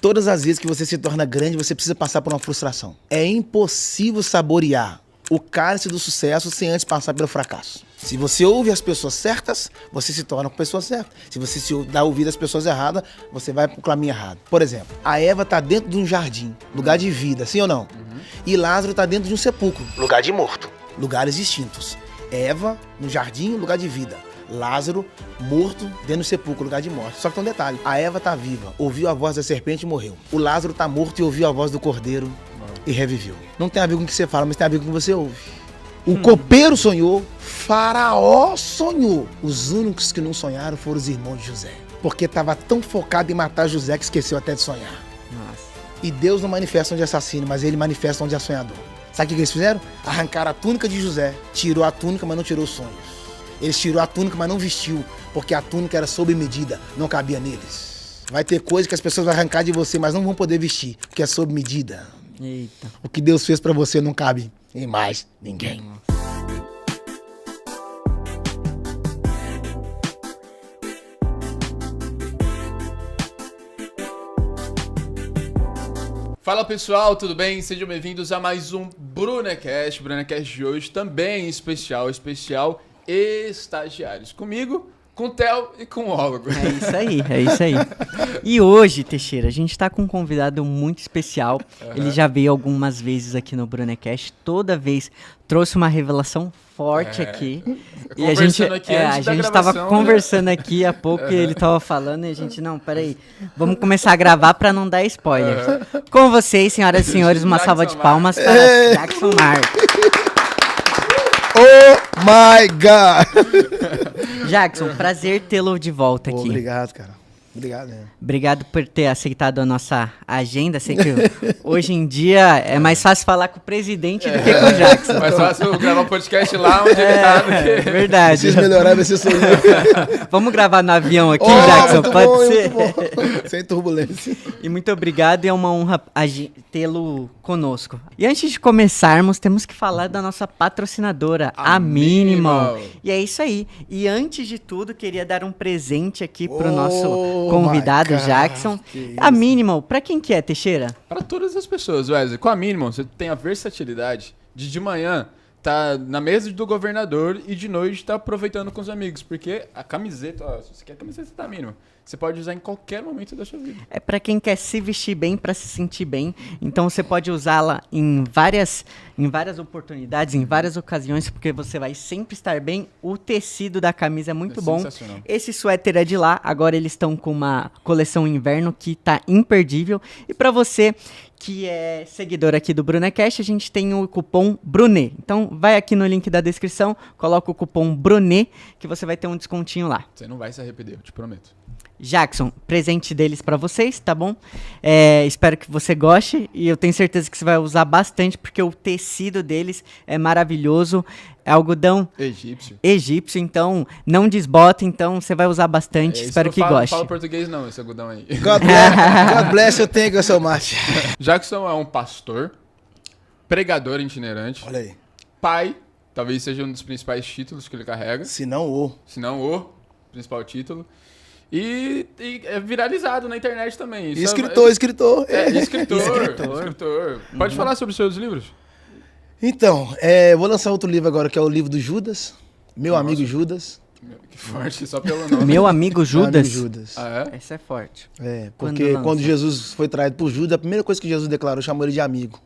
Todas as vezes que você se torna grande, você precisa passar por uma frustração. É impossível saborear o cálice do sucesso sem antes passar pelo fracasso. Se você ouve as pessoas certas, você se torna com pessoas certas. Se você dá ouvido às pessoas erradas, você vai pro caminho errado. Por exemplo, a Eva tá dentro de um jardim, lugar de vida, sim ou não? E Lázaro tá dentro de um sepulcro, lugar de morto, lugares distintos. Eva no jardim, lugar de vida. Lázaro morto dentro do sepulcro, lugar de morte. Só que tem um detalhe, a Eva tá viva, ouviu a voz da serpente e morreu. O Lázaro tá morto e ouviu a voz do cordeiro e reviveu. Não tem a ver com o que você fala, mas tem a ver com o que você ouve. O copeiro sonhou, Faraó sonhou. Os únicos que não sonharam foram os irmãos de José. Porque estava tão focado em matar José que esqueceu até de sonhar. Nossa. E Deus não manifesta onde é assassino, mas ele manifesta onde é sonhador. Sabe o que eles fizeram? Arrancaram a túnica de José. Tirou a túnica, mas não tirou os sonhos. Eles tirou a túnica, mas não vestiu. Porque a túnica era sob medida, não cabia neles. Vai ter coisa que as pessoas vão arrancar de você, mas não vão poder vestir, porque é sob medida. Eita. O que Deus fez pra você não cabe em mais ninguém. Fala pessoal, tudo bem? Sejam bem-vindos a mais um Brunecast. Brunecast de hoje também especial estagiários. Comigo, com o Theo e com o Ólogo. É isso aí, é isso aí. E hoje, Teixeira, a gente tá com um convidado muito especial. Ele já veio algumas vezes aqui no Brunecast. Toda vez trouxe uma revelação forte aqui. E a gente tava conversando aqui há pouco e ele tava falando e a gente, não, peraí, vamos começar a gravar pra não dar spoiler. Com vocês, senhoras e senhores, uma salva de palmas para Jackson Marques. Oh my God! Jackson, prazer tê-lo de volta aqui. Obrigado, cara. Obrigado, né? Obrigado por ter aceitado a nossa agenda. Sei que hoje em dia é mais fácil falar com o presidente do que com o Jackson. Mais fácil gravar um podcast lá onde ele tá do que... Verdade. Preciso melhorar, vai ser sorriso. Vamos gravar no avião aqui, Jackson? Muito Pode bom, ser? muito bom. Sem turbulência. E muito obrigado, e é uma honra tê-lo conosco. E antes de começarmos, temos que falar da nossa patrocinadora, a Minimal. E é isso aí. E antes de tudo, queria dar um presente aqui pro nosso convidado, Jackson. A Minimal, pra quem que é, Teixeira? Para todas as pessoas, Wesley. Com a Minimal, você tem a versatilidade de manhã tá na mesa do governador e de noite tá aproveitando com os amigos. Porque a camiseta, ó, se você quer a camiseta da Minimal, você pode usar em qualquer momento da sua vida. É pra quem quer se vestir bem, pra se sentir bem. Então você pode usá-la em várias oportunidades, em várias ocasiões, porque você vai sempre estar bem. O tecido da camisa é muito bom. Sensacional. Esse suéter é de lá. Agora eles estão com uma coleção inverno que tá imperdível. E pra você que é seguidor aqui do Brunecast, a gente tem o cupom Brunet. Então vai aqui no link da descrição, coloca o cupom Brunet, que você vai ter um descontinho lá. Você não vai se arrepender, eu te prometo. Jackson, presente deles pra vocês, tá bom? Espero que você goste e eu tenho certeza que você vai usar bastante porque o tecido deles é maravilhoso, é algodão egípcio, então não desbota, então você vai usar bastante, espero que goste. Não fala português não, esse algodão aí. God bless, eu tenho que seu mate. Jackson é um pastor, pregador itinerante, Olha aí. pai, talvez seja um dos principais títulos que ele carrega, Se não o principal título. E é viralizado na internet também. Escritor. Escritor. Pode falar sobre os seus livros? Então, vou lançar outro livro agora, que é o livro do Judas. Meu amigo Judas. Que forte, só pelo nome. Meu amigo Judas? Meu amigo Judas. Ah, é? Essa é forte. Porque quando Jesus foi traído por Judas, a primeira coisa que Jesus declarou, chamou ele de amigo.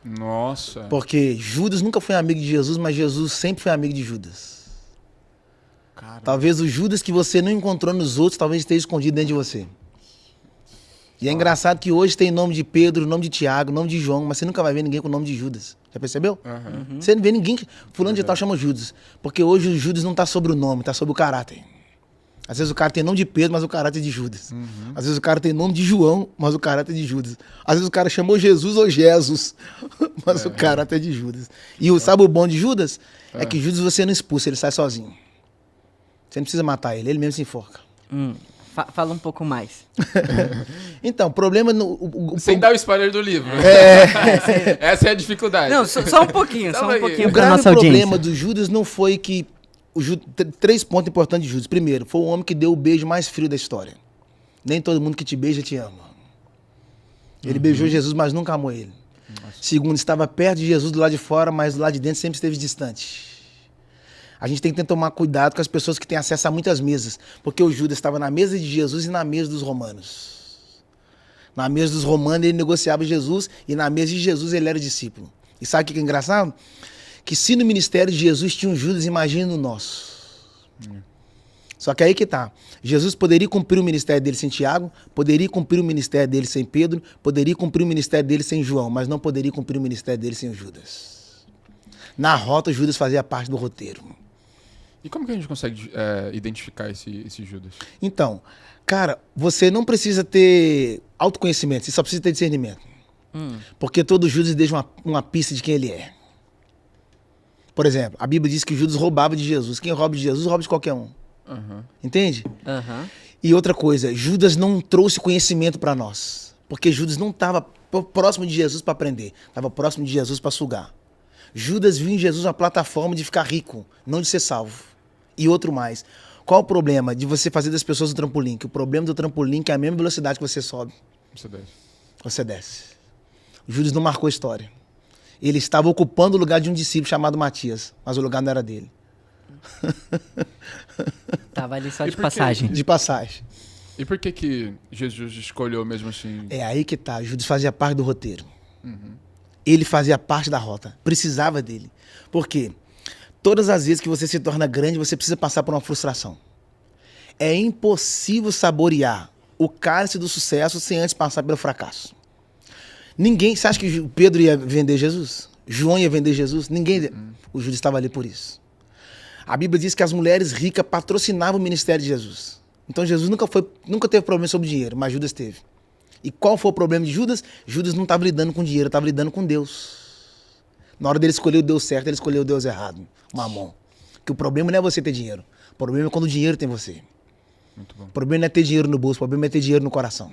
Nossa. Porque Judas nunca foi amigo de Jesus, mas Jesus sempre foi amigo de Judas. Caramba. Talvez o Judas que você não encontrou nos outros, talvez esteja escondido dentro de você. E é engraçado que hoje tem nome de Pedro, nome de Tiago, nome de João, mas você nunca vai ver ninguém com o nome de Judas. Já percebeu? Você não vê ninguém, fulano de tal chama Judas. Porque hoje o Judas não está sobre o nome, está sobre o caráter. Às vezes o cara tem nome de Pedro, mas o caráter é de Judas. Às vezes o cara tem nome de João, mas o caráter é de Judas. Às vezes o cara chamou Jesus ou Jesus, mas o caráter é de Judas. E sabe o bom de Judas? É que Judas você não expulsa, ele sai sozinho. Você não precisa matar ele mesmo se enforca. Fala um pouco mais. Então, o problema... Sem dar o spoiler do livro. Essa é a dificuldade. Não, só um pouquinho, O pra nossa grave audiência. problema do Judas não foi que... Três pontos importantes de Judas. Primeiro, foi o homem que deu o beijo mais frio da história. Nem todo mundo que te beija te ama. Ele beijou Jesus, mas nunca amou ele. Segundo, estava perto de Jesus do lado de fora, mas do lado de dentro sempre esteve distante. A gente tem que tomar cuidado com as pessoas que têm acesso a muitas mesas, porque o Judas estava na mesa de Jesus e na mesa dos romanos. Na mesa dos romanos ele negociava Jesus e na mesa de Jesus ele era discípulo. E sabe o que é engraçado? Que se no ministério de Jesus tinha um Judas, imagina no nosso. Só que aí que tá. Jesus poderia cumprir o ministério dele sem Tiago, poderia cumprir o ministério dele sem Pedro, poderia cumprir o ministério dele sem João, mas não poderia cumprir o ministério dele sem o Judas. Na rota, o Judas fazia parte do roteiro. E como que a gente consegue identificar esse Judas? Então, cara, você não precisa ter autoconhecimento, você só precisa ter discernimento. Porque todo Judas deixa uma pista de quem ele é. Por exemplo, a Bíblia diz que Judas roubava de Jesus. Quem rouba de Jesus, rouba de qualquer um. Entende? E outra coisa, Judas não trouxe conhecimento para nós. Porque Judas não estava próximo de Jesus para aprender. Estava próximo de Jesus para sugar. Judas viu em Jesus uma plataforma de ficar rico, não de ser salvo. E outro mais. Qual o problema de você fazer das pessoas um trampolim? Que o problema do trampolim é que é a mesma velocidade que você sobe. Você desce. Judas não marcou a história. Ele estava ocupando o lugar de um discípulo chamado Matias, mas o lugar não era dele. Tava ali só de passagem. De passagem. E por que Jesus escolheu mesmo assim? É aí que tá. Judas fazia parte do roteiro. Ele fazia parte da rota. Precisava dele. Por quê? Todas as vezes que você se torna grande, você precisa passar por uma frustração. É impossível saborear o cálice do sucesso sem antes passar pelo fracasso. Ninguém... Você acha que Pedro ia vender Jesus? João ia vender Jesus? Ninguém... O Judas estava ali por isso. A Bíblia diz que as mulheres ricas patrocinavam o ministério de Jesus. Então Jesus nunca teve problema sobre dinheiro, mas Judas teve. E qual foi o problema de Judas? Judas não estava lidando com dinheiro, estava lidando com Deus. Na hora dele escolher o Deus certo, ele escolheu o Deus errado, Mamon. Porque o problema não é você ter dinheiro. O problema é quando o dinheiro tem você. Muito bom. O problema não é ter dinheiro no bolso, o problema é ter dinheiro no coração.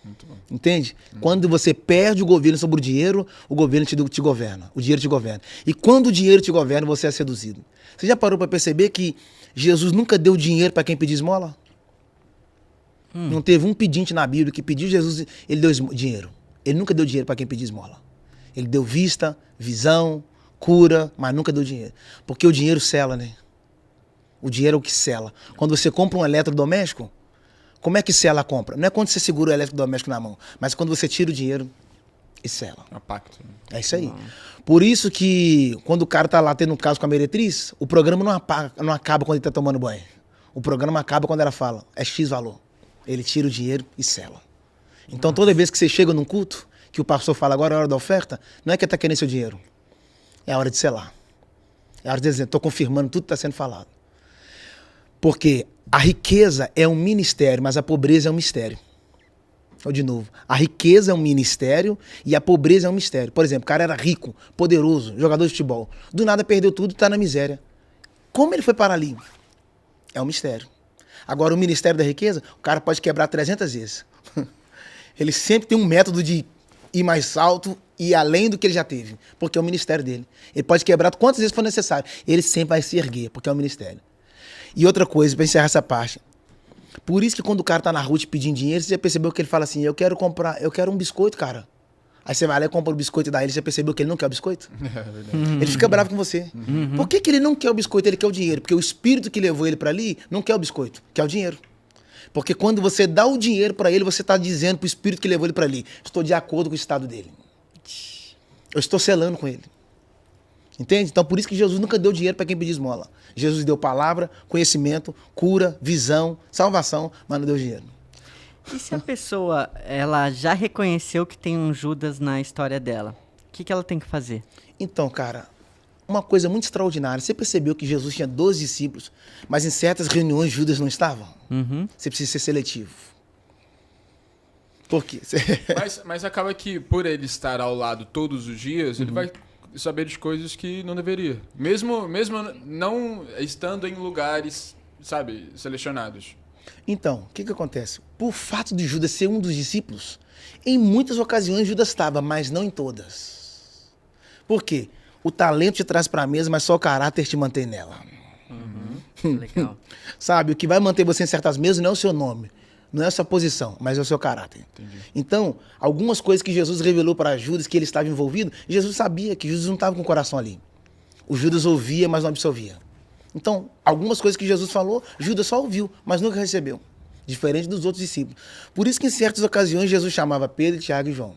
Muito bom. Entende? Quando você perde o governo sobre o dinheiro, o governo te governa. O dinheiro te governa. E quando o dinheiro te governa, você é seduzido. Você já parou para perceber que Jesus nunca deu dinheiro para quem pedia esmola? Não teve um pedinte na Bíblia que pediu Jesus, ele deu dinheiro. Ele nunca deu dinheiro para quem pedia esmola. Ele deu vista, visão, cura, mas nunca deu dinheiro. Porque o dinheiro sela, né? O dinheiro é o que sela. Quando você compra um eletrodoméstico, como é que sela a compra? Não é quando você segura o eletrodoméstico na mão, mas quando você tira o dinheiro e sela. É um pacto. É isso aí. Por isso que quando o cara tá lá tendo um caso com a meretriz, o programa não acaba quando ele tá tomando banho. O programa acaba quando ela fala, é X valor. Ele tira o dinheiro e sela. Então toda vez que você chega num culto, que o pastor fala agora é a hora da oferta, não é que ele tá querendo seu dinheiro. É a hora de selar. É a hora de dizer, estou confirmando tudo que está sendo falado. Porque a riqueza é um ministério, mas a pobreza é um mistério. Ou de novo, a riqueza é um ministério e a pobreza é um mistério. Por exemplo, o cara era rico, poderoso, jogador de futebol. Do nada perdeu tudo e está na miséria. Como ele foi parar ali? É um mistério. Agora, o ministério da riqueza, o cara pode quebrar 300 vezes. Ele sempre tem um método de ir mais alto e além do que ele já teve, porque é o ministério dele. Ele pode quebrar quantas vezes for necessário. Ele sempre vai se erguer, porque é o ministério. E outra coisa, para encerrar essa parte. Por isso que quando o cara tá na rua te pedindo dinheiro, você já percebeu que ele fala assim, eu quero um biscoito, cara. Aí você vai lá e compra o biscoito e dá ele, você já percebeu que ele não quer o biscoito? É verdade. Ele fica bravo com você. Por que ele não quer o biscoito? Ele quer o dinheiro. Porque o espírito que levou ele para ali não quer o biscoito, quer o dinheiro. Porque quando você dá o dinheiro para ele, você está dizendo pro espírito que levou ele para ali, estou de acordo com o estado dele. Eu estou selando com ele. Entende? Então por isso que Jesus nunca deu dinheiro para quem pedia esmola. Jesus deu palavra, conhecimento, cura, visão, salvação, mas não deu dinheiro. E se a pessoa, ela já reconheceu que tem um Judas na história dela, o que ela tem que fazer? Então, cara, uma coisa muito extraordinária. Você percebeu que Jesus tinha 12 discípulos, mas em certas reuniões Judas não estava? Você precisa ser seletivo. Por quê? Mas acaba que por ele estar ao lado todos os dias, ele vai saber de coisas que não deveria. Mesmo não estando em lugares, sabe, selecionados. Então, o que acontece? Por fato de Judas ser um dos discípulos, em muitas ocasiões Judas estava, mas não em todas. Por quê? O talento te traz para a mesa, mas só o caráter te mantém nela. Legal. Sabe, o que vai manter você em certas mesas não é o seu nome, Não é a sua posição, mas é o seu caráter. Entendi. Então, algumas coisas que Jesus revelou para Judas, que ele estava envolvido, Jesus sabia que Judas não estava com o coração ali. O Judas ouvia, mas não absorvia. Então, algumas coisas que Jesus falou, Judas só ouviu, mas nunca recebeu. Diferente dos outros discípulos. Por isso que em certas ocasiões Jesus chamava Pedro, Tiago e João.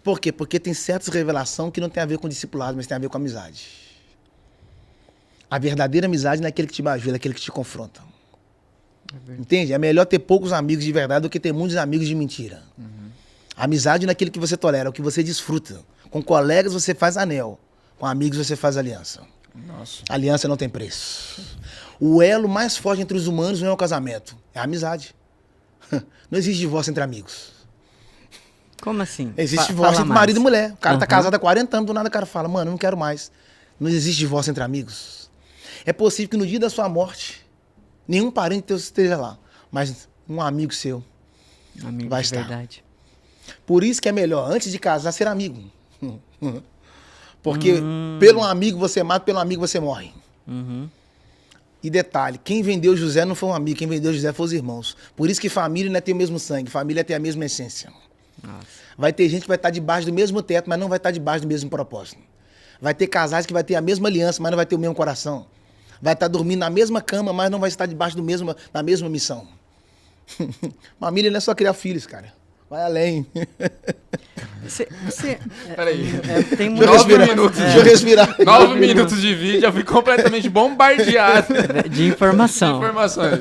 Por quê? Porque tem certas revelações que não tem a ver com discipulado, mas tem a ver com amizade. A verdadeira amizade não é aquele que te ajuda, é aquele que te confronta. Entende? É melhor ter poucos amigos de verdade do que ter muitos amigos de mentira. A amizade não é aquele que você tolera, é o que você desfruta. Com colegas você faz anel, com amigos você faz aliança. Nossa. Aliança não tem preço. O elo mais forte entre os humanos não é o casamento, é a amizade. Não existe divórcio entre amigos. Como assim? Existe divórcio entre marido e mulher. O cara tá casado há 40 anos, do nada o cara fala, mano, eu não quero mais. Não existe divórcio entre amigos. É possível que no dia da sua morte, nenhum parente teu esteja lá, mas um amigo seu Amigo vai de estar. verdade. Por isso que é melhor, antes de casar, ser amigo. Porque pelo amigo você mata, pelo amigo você morre. Uhum. E detalhe, quem vendeu José não foi um amigo, quem vendeu José foi os irmãos. Por isso que família não é ter o mesmo sangue, família é ter a mesma essência. Nossa. Vai ter gente que vai estar debaixo do mesmo teto, mas não vai estar debaixo do mesmo propósito. Vai ter casais que vai ter a mesma aliança, mas não vai ter o mesmo coração. Vai estar dormindo na mesma cama, mas não vai estar debaixo da mesma missão. Família não é só criar filhos, cara. Vai além. Peraí. Tem Deixa eu muito 9 minutos. Deixa eu respirar. 9 minutos de vídeo, eu fui completamente bombardeado de informação. de informações.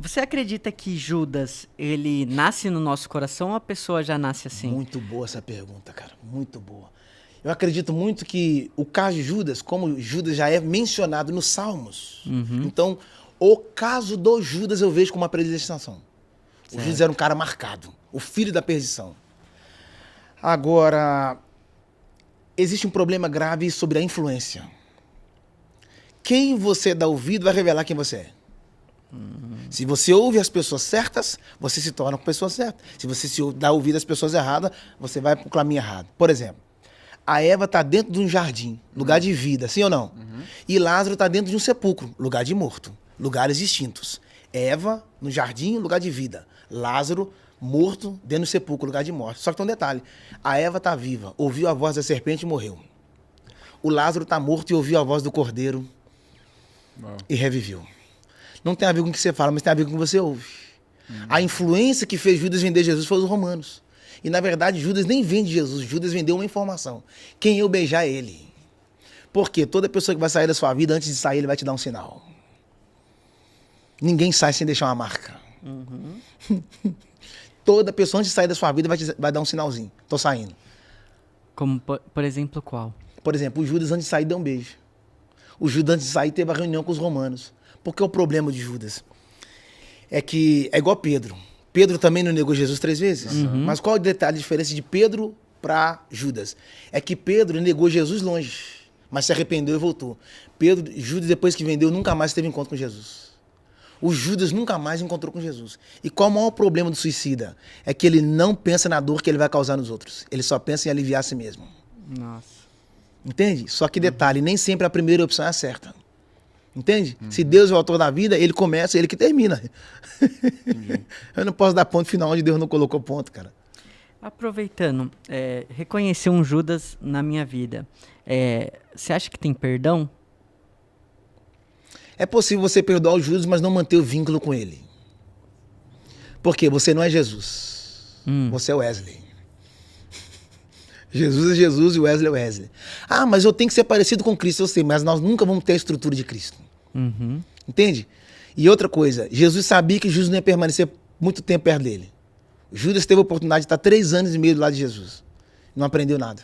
Você acredita que Judas, ele nasce no nosso coração ou a pessoa já nasce assim? Muito boa essa pergunta, cara. Muito boa. Eu acredito muito que o caso de Judas, como Judas já é mencionado nos Salmos, então o caso do Judas eu vejo como uma predestinação. O Judas era um cara marcado, o filho da perdição. Agora, existe um problema grave sobre a influência. Quem você dá ouvido vai revelar quem você é. Se você ouve as pessoas certas, você se torna uma pessoa certa. Se você dá ouvido às pessoas erradas, você vai para o caminho errado. Por exemplo, a Eva está dentro de um jardim, lugar de vida, sim ou não? E Lázaro está dentro de um sepulcro, lugar de morto, lugares distintos. Eva no jardim, lugar de vida. Lázaro morto dentro do sepulcro, lugar de morte. Só que tem um detalhe, a Eva está viva, ouviu a voz da serpente e morreu. O Lázaro está morto e ouviu a voz do cordeiro e reviveu. Não tem a ver com o que você fala, mas tem a ver com o que você ouve. A influência que fez Judas vender Jesus foi os romanos. E, na verdade, Judas nem vende Jesus. Judas vendeu uma informação. Quem eu beijar é ele. Porque toda pessoa que vai sair da sua vida, antes de sair, ele vai te dar um sinal. Ninguém sai sem deixar uma marca. Toda pessoa, antes de sair da sua vida, vai dar um sinalzinho. Tô saindo. Como, por exemplo, qual? Por exemplo, o Judas, antes de sair, deu um beijo. O Judas, antes de sair, teve a reunião com os romanos. Porque o problema de Judas é que é igual Pedro. Pedro também não negou Jesus 3 vezes. Mas qual é o detalhe, a diferença de Pedro para Judas? É que Pedro negou Jesus longe, mas se arrependeu e voltou. Judas, depois que vendeu, nunca mais teve encontro com Jesus. O Judas nunca mais encontrou com Jesus. E qual é o maior problema do suicida? É que ele não pensa na dor que ele vai causar nos outros. Ele só pensa em aliviar a si mesmo. Nossa. Entende? Só que detalhe, nem sempre a primeira opção é a certa. Entende? Se Deus é o autor da vida, ele começa, ele que termina. Eu não posso dar ponto final onde Deus não colocou ponto, cara. Aproveitando, reconhecer um Judas na minha vida, você acha que tem perdão? É possível você perdoar o Judas, mas não manter o vínculo com ele. Por quê? Você não é Jesus. Você é Wesley. Jesus é Jesus e Wesley é Wesley. Ah, mas eu tenho que ser parecido com Cristo, eu sei, mas nós nunca vamos ter a estrutura de Cristo. Entende? E outra coisa, Jesus sabia que Judas não ia permanecer muito tempo perto dele. Judas teve a oportunidade de estar 3 anos e meio do lado de Jesus. Não aprendeu nada.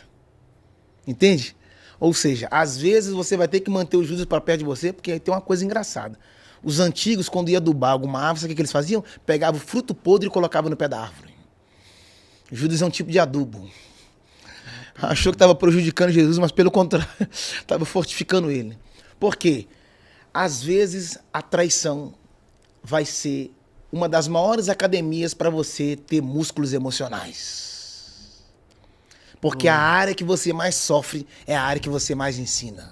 Entende? Ou seja, às vezes você vai ter que manter o Judas para perto de você, porque tem uma coisa engraçada. Os antigos, quando ia adubar alguma árvore, sabe o que eles faziam? Pegavam fruto podre e colocavam no pé da árvore. Judas é um tipo de adubo. Achou que estava prejudicando Jesus, mas pelo contrário, estava fortificando ele. Por quê? Às vezes a traição vai ser uma das maiores academias para você ter músculos emocionais. Porque a área que você mais sofre é a área que você mais ensina.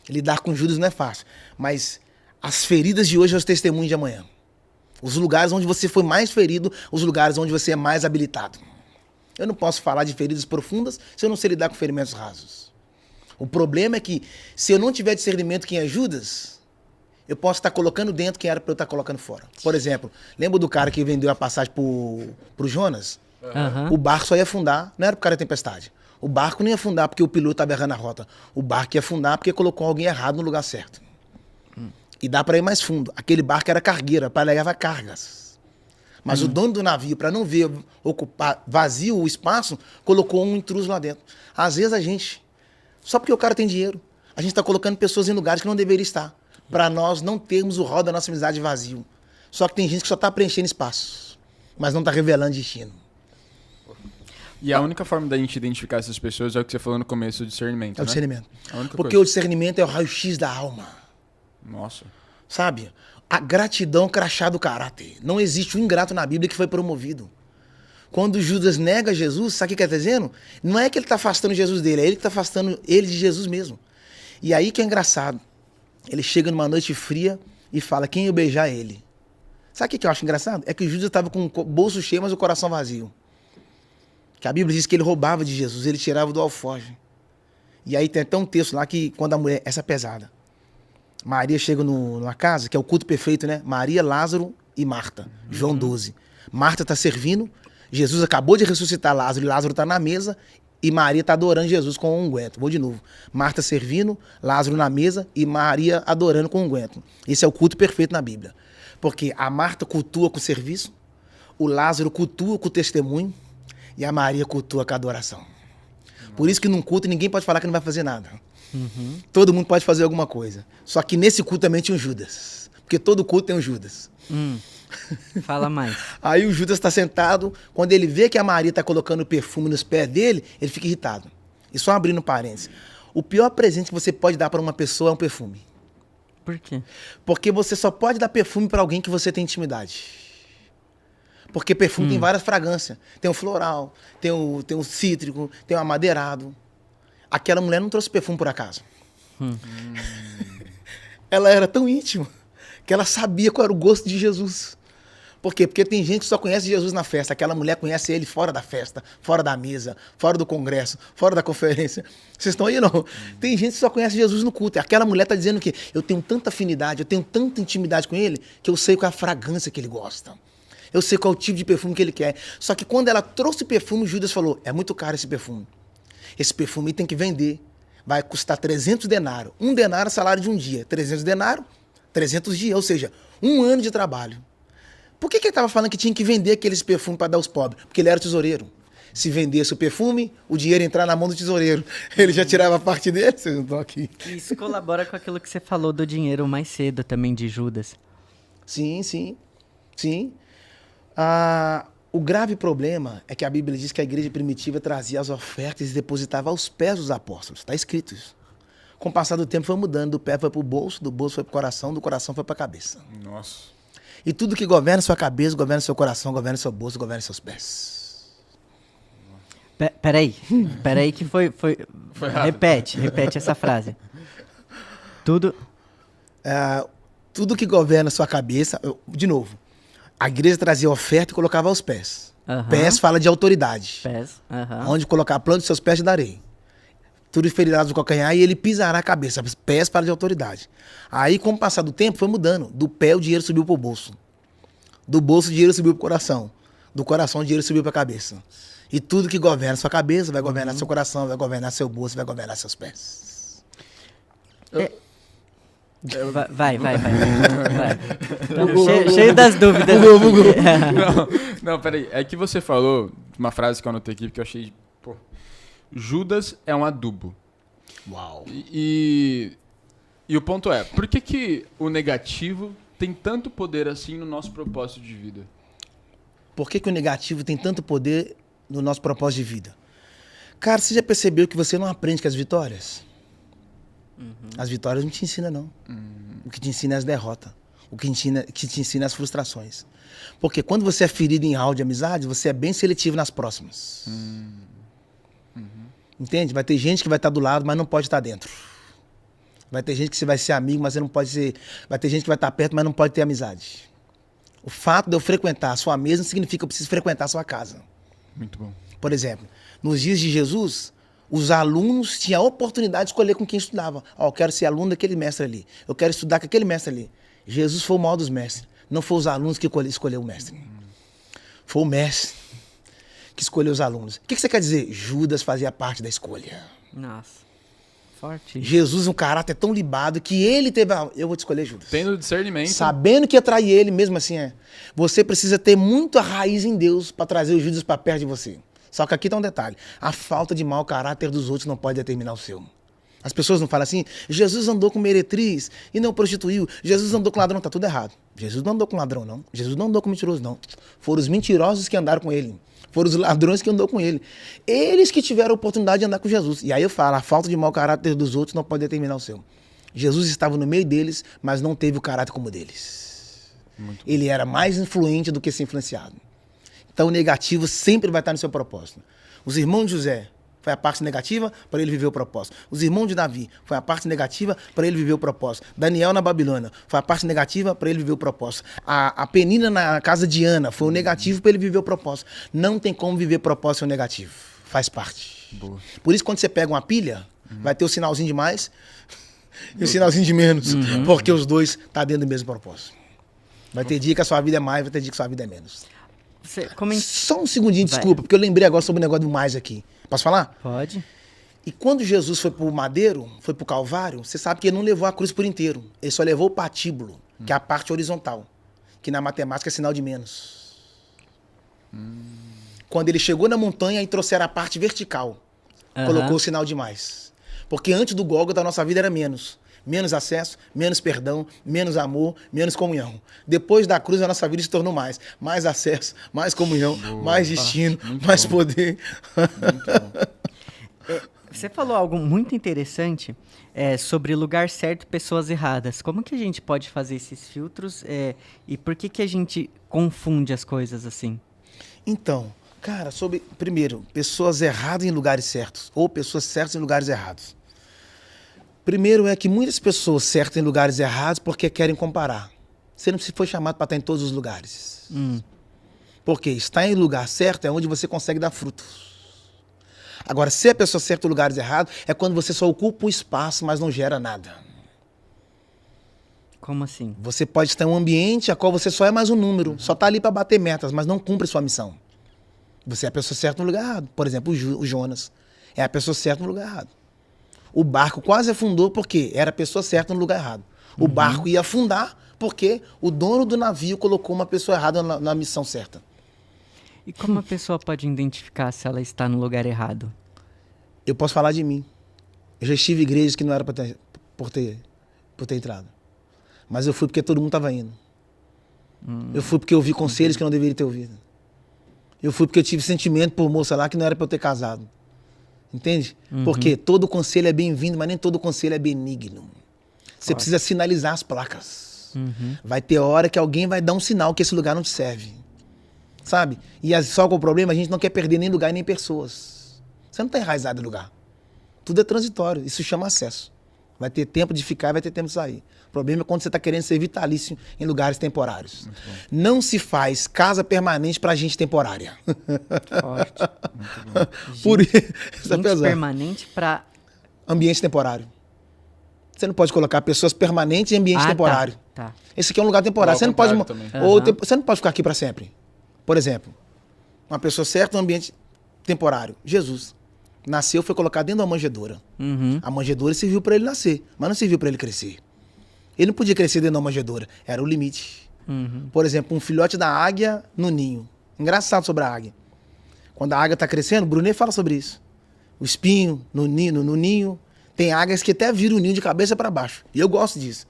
Lidar com Judas não é fácil, mas as feridas de hoje são os testemunhos de amanhã. Os lugares onde você foi mais ferido, os lugares onde você é mais habilitado. Eu não posso falar de feridas profundas se eu não sei lidar com ferimentos rasos. O problema é que, se eu não tiver discernimento quem é Judas, eu posso estar colocando dentro quem era para eu estar colocando fora. Por exemplo, lembra do cara que vendeu a passagem pro Jonas? Aham. O barco só ia afundar, não era por causa da tempestade. O barco não ia afundar porque o piloto estava errando a rota. O barco ia afundar porque colocou alguém errado no lugar certo. E dá para ir mais fundo. Aquele barco era cargueira, para levar cargas. Mas o dono do navio, para não ver ocupar vazio o espaço, colocou um intruso lá dentro. Às vezes a gente, só porque o cara tem dinheiro, a gente está colocando pessoas em lugares que não deveria estar. Para nós não termos o rol da nossa amizade vazio. Só que tem gente que só está preenchendo espaços, mas não está revelando destino. E a única forma da gente identificar essas pessoas é o que você falou no começo, o discernimento, É o né? discernimento. A única Porque coisa. o discernimento é o raio-x da alma. Nossa. Sabe? A gratidão é o crachá do caráter. Não existe um ingrato na Bíblia que foi promovido. Quando Judas nega Jesus, sabe o que ele está dizendo? Não é que ele está afastando Jesus dele, é ele que está afastando ele de Jesus mesmo. E aí que é engraçado. Ele chega numa noite fria e fala, quem eu beijar é ele. Sabe o que eu acho engraçado? É que Judas estava com o bolso cheio, mas o coração vazio. Que a Bíblia diz que ele roubava de Jesus, ele tirava do alforje. E aí tem até um texto lá que, quando a mulher, essa é pesada. Maria chega numa casa, que é o culto perfeito, né? Maria, Lázaro e Marta. João 12. Marta está servindo, Jesus acabou de ressuscitar Lázaro, e Lázaro está na mesa, e Maria está adorando Jesus com um unguento. Vou de novo. Marta servindo, Lázaro na mesa, e Maria adorando com um unguento. Esse é o culto perfeito na Bíblia. Porque a Marta cultua com o serviço, o Lázaro cultua com o testemunho, e a Maria cultua com a adoração. Por isso que num culto ninguém pode falar que não vai fazer nada. Todo mundo pode fazer alguma coisa. Só que nesse culto também tinha um Judas. Porque todo culto tem um Judas. Fala mais. Aí o Judas está sentado, quando ele vê que a Maria está colocando perfume nos pés dele, ele fica irritado. E só abrindo parênteses. O pior presente que você pode dar para uma pessoa é um perfume. Por quê? Porque você só pode dar perfume para alguém que você tem intimidade. Porque perfume tem várias fragrâncias. Tem o floral, tem o cítrico, tem o amadeirado. Aquela mulher não trouxe perfume por acaso. Ela era tão íntima que ela sabia qual era o gosto de Jesus. Por quê? Porque tem gente que só conhece Jesus na festa. Aquela mulher conhece ele fora da festa, fora da mesa, fora do congresso, fora da conferência. Vocês estão aí, não? Tem gente que só conhece Jesus no culto. Aquela mulher está dizendo que eu tenho tanta afinidade, eu tenho tanta intimidade com ele, que eu sei qual é a fragrância que ele gosta. Eu sei qual é o tipo de perfume que ele quer. Só que quando ela trouxe o perfume, Judas falou, é muito caro esse perfume. Esse perfume tem que vender. Vai custar 300 denários. 1 denário é salário de um dia. 300 denários, 300 dias. Ou seja, 1 ano de trabalho. Por que ele estava falando que tinha que vender aqueles perfumes para dar aos pobres? Porque ele era tesoureiro. Se vendesse o perfume, o dinheiro ia entrar na mão do tesoureiro. Ele já tirava a parte dele. Vocês não estão aqui. Isso colabora com aquilo que você falou do dinheiro mais cedo também de Judas. Sim. O grave problema é que a Bíblia diz que a igreja primitiva trazia as ofertas e depositava aos pés dos apóstolos. Está escrito isso. Com o passar do tempo foi mudando. Do pé foi para o bolso, do bolso foi para o coração, do coração foi para a cabeça. Nossa. E tudo que governa sua cabeça, governa seu coração, governa seu bolso, governa seus pés. Peraí que foi repete essa frase. Tudo... Tudo que governa sua cabeça... De novo. A igreja trazia oferta e colocava aos pés. Pés fala de autoridade. Pés. Onde colocar a planta dos seus pés te darei. Tudo ferirá do calcanhar e ele pisará a cabeça. Pés fala de autoridade. Aí, com o passar do tempo, foi mudando. Do pé o dinheiro subiu pro bolso. Do bolso o dinheiro subiu pro coração. Do coração o dinheiro subiu pra cabeça. E tudo que governa sua cabeça vai governar seu coração, vai governar seu bolso, vai governar seus pés. Vai. Cheio das dúvidas. Não, peraí. É que você falou uma frase que eu anotei aqui que eu achei... Pô, Judas é um adubo. Uau. E o ponto é, por que o negativo tem tanto poder assim no nosso propósito de vida? Por que o negativo tem tanto poder no nosso propósito de vida? Cara, você já percebeu que você não aprende com as vitórias? As vitórias não te ensinam, não. O que te ensina é as derrotas. O que te ensina é as frustrações. Porque quando você é ferido em áudio de amizade, você é bem seletivo nas próximas. Entende? Vai ter gente que vai estar do lado, mas não pode estar dentro. Vai ter gente que você vai ser amigo, mas você não pode ser... Vai ter gente que vai estar perto, mas não pode ter amizade. O fato de eu frequentar a sua mesa não significa que eu preciso frequentar a sua casa. Muito bom. Por exemplo, nos dias de Jesus, os alunos tinham a oportunidade de escolher com quem estudava. Ó, eu quero ser aluno daquele mestre ali. Eu quero estudar com aquele mestre ali. Jesus foi o maior dos mestres. Não foi os alunos que escolheu o mestre. Foi o mestre que escolheu os alunos. O que você quer dizer? Judas fazia parte da escolha. Nossa. Forte. Jesus é um caráter tão libado que ele teve eu vou te escolher, Judas. Tendo discernimento. Sabendo que ia trair ele, mesmo assim Você precisa ter muito a raiz em Deus para trazer o Judas para perto de você. Só que aqui tá um detalhe. A falta de mau caráter dos outros não pode determinar o seu. As pessoas não falam assim, Jesus andou com meretriz e não prostituiu. Jesus andou com ladrão, tá tudo errado. Jesus não andou com ladrão, não. Jesus não andou com mentiroso, não. Foram os mentirosos que andaram com ele. Foram os ladrões que andou com ele. Eles que tiveram a oportunidade de andar com Jesus. E aí eu falo, a falta de mau caráter dos outros não pode determinar o seu. Jesus estava no meio deles, mas não teve o caráter como o deles. Ele era mais influente do que ser influenciado. Então o negativo sempre vai estar no seu propósito. Os irmãos de José foi a parte negativa para ele viver o propósito. Os irmãos de Davi foi a parte negativa para ele viver o propósito. Daniel na Babilônia foi a parte negativa para ele viver o propósito. A Penina na casa de Ana foi o negativo para ele viver o propósito. Não tem como viver propósito sem o negativo. Faz parte. Boa. Por isso, quando você pega uma pilha, vai ter o sinalzinho de mais e o sinalzinho de menos. Porque os dois estão dentro do mesmo propósito. Vai ter dia que a sua vida é mais, vai ter dia que a sua vida é menos. Só um segundinho, desculpa, porque eu lembrei agora sobre o negócio do mais aqui. Posso falar? Pode. E quando Jesus foi pro madeiro, foi pro Calvário, você sabe que ele não levou a cruz por inteiro. Ele só levou o patíbulo, que é a parte horizontal, que na matemática é sinal de menos. Quando ele chegou na montanha e trouxeram a parte vertical, colocou o sinal de mais. Porque antes do Gólgota a nossa vida era menos. Menos acesso, menos perdão, menos amor, menos comunhão. Depois da cruz, a nossa vida se tornou mais. Mais acesso, mais comunhão, mais destino, mais poder. Muito bom. Você falou algo muito interessante sobre lugar certo e pessoas erradas. Como que a gente pode fazer esses filtros e por que a gente confunde as coisas assim? Então, cara, primeiro, pessoas erradas em lugares certos ou pessoas certas em lugares errados. Primeiro é que muitas pessoas certas em lugares errados porque querem comparar. Você não foi chamado para estar em todos os lugares. Porque estar em lugar certo é onde você consegue dar frutos. Agora, ser a pessoa certa em lugares errados é quando você só ocupa um espaço, mas não gera nada. Como assim? Você pode estar em um ambiente a qual você só é mais um número, só está ali para bater metas, mas não cumpre sua missão. Você é a pessoa certa no lugar errado. Por exemplo, o Jonas é a pessoa certa no lugar errado. O barco quase afundou porque era a pessoa certa no lugar errado. O barco ia afundar porque o dono do navio colocou uma pessoa errada na missão certa. E como a pessoa pode identificar se ela está no lugar errado? Eu posso falar de mim. Eu já estive em igrejas que não era por ter entrado. Mas eu fui porque todo mundo estava indo. Eu fui porque eu ouvi conselhos que eu não deveria ter ouvido. Eu fui porque eu tive sentimento por moça lá que não era para eu ter casado. Entende? Porque todo conselho é bem-vindo, mas nem todo conselho é benigno. Você precisa sinalizar as placas. Vai ter hora que alguém vai dar um sinal que esse lugar não te serve. Sabe? E só com o problema, a gente não quer perder nem lugar nem pessoas. Você não está enraizado em lugar. Tudo é transitório. Isso chama acesso. Vai ter tempo de ficar e vai ter tempo de sair. O problema é quando você está querendo ser vitalício em lugares temporários. Não se faz casa permanente para gente temporária. Forte. Por isso, gente permanente para ambiente temporário. Você não pode colocar pessoas permanentes em ambiente temporário. Tá. Esse aqui é um lugar temporário. Você não pode você não pode ficar aqui para sempre. Por exemplo, uma pessoa certa no ambiente temporário. Jesus nasceu, foi colocado dentro da manjedoura. A manjedoura serviu para ele nascer, mas não serviu para ele crescer. Ele não podia crescer dentro da manjedoura, era o limite. Por exemplo, um filhote da águia no ninho. Engraçado sobre a águia. Quando a águia está crescendo, o Brunet fala sobre isso. O espinho no ninho. Tem águias que até viram o ninho de cabeça para baixo. E eu gosto disso.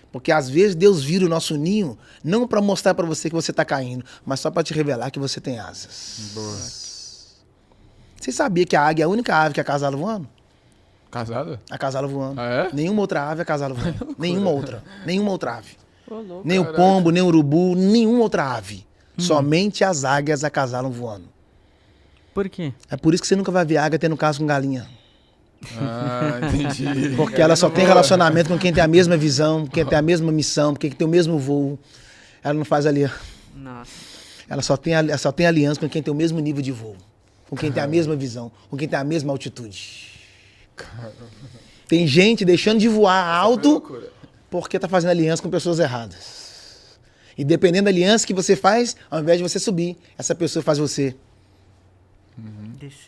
Porque às vezes Deus vira o nosso ninho não para mostrar para você que você está caindo, mas só para te revelar que você tem asas. Boa. Você sabia que a águia é a única ave que é casada voando? Casada? A casala voando. Ah, é? Nenhuma outra ave é casala voando. Nenhuma outra ave. louco. Nem o pombo, nem o urubu, nenhuma outra ave. Somente as águias acasalam voando. Por quê? É por isso que você nunca vai ver águia tendo caso com galinha. Ah, entendi. Porque ela só tem relacionamento com quem tem a mesma visão, quem tem a mesma missão, quem tem o mesmo voo. Ela não faz ali. Nossa. Ela só tem aliança com quem tem o mesmo nível de voo, com quem tem a mesma visão, com quem tem a mesma altitude. Tem gente deixando de voar alto porque tá fazendo aliança com pessoas erradas. E dependendo da aliança que você faz, ao invés de você subir, essa pessoa faz você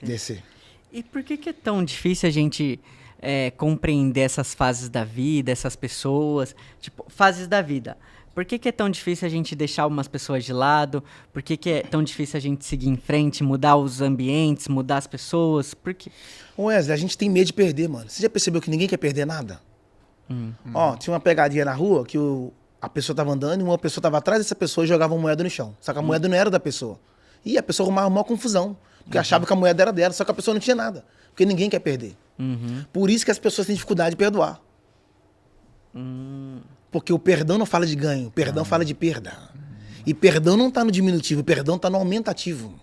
descer. E por que é tão difícil a gente compreender essas fases da vida, essas pessoas? Tipo, fases da vida. Por que é tão difícil a gente deixar algumas pessoas de lado? Por que é tão difícil a gente seguir em frente, mudar os ambientes, mudar as pessoas? Por quê? Wesley, a gente tem medo de perder, mano. Você já percebeu que ninguém quer perder nada? Ó, tinha uma pegadinha na rua que a pessoa tava andando e uma pessoa tava atrás dessa pessoa e jogava uma moeda no chão. Só que a moeda não era da pessoa. E a pessoa arrumava uma confusão. Porque achava que a moeda era dela, só que a pessoa não tinha nada. Porque ninguém quer perder. Por isso que as pessoas têm dificuldade de perdoar. Porque o perdão não fala de ganho, o perdão fala de perda. E perdão não está no diminutivo, o perdão está no aumentativo.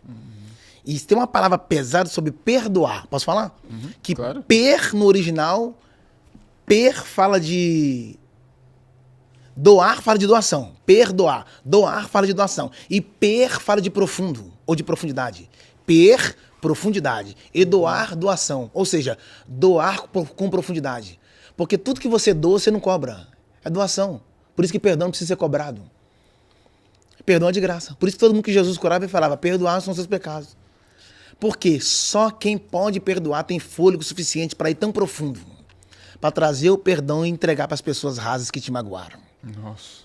E tem uma palavra pesada sobre perdoar. Posso falar? Que claro. Per, no original, per fala de... Doar fala de doação. Perdoar. Doar fala de doação. E per fala de profundo, ou de profundidade. Per, profundidade. E doar, doação. Ou seja, doar com profundidade. Porque tudo que você doa, você não cobra. É doação. Por isso que perdão não precisa ser cobrado. Perdão é de graça. Por isso que todo mundo que Jesus curava e falava, perdoar são seus pecados. Porque só quem pode perdoar tem fôlego suficiente para ir tão profundo. Para trazer o perdão e entregar para as pessoas rasas que te magoaram. Nossa.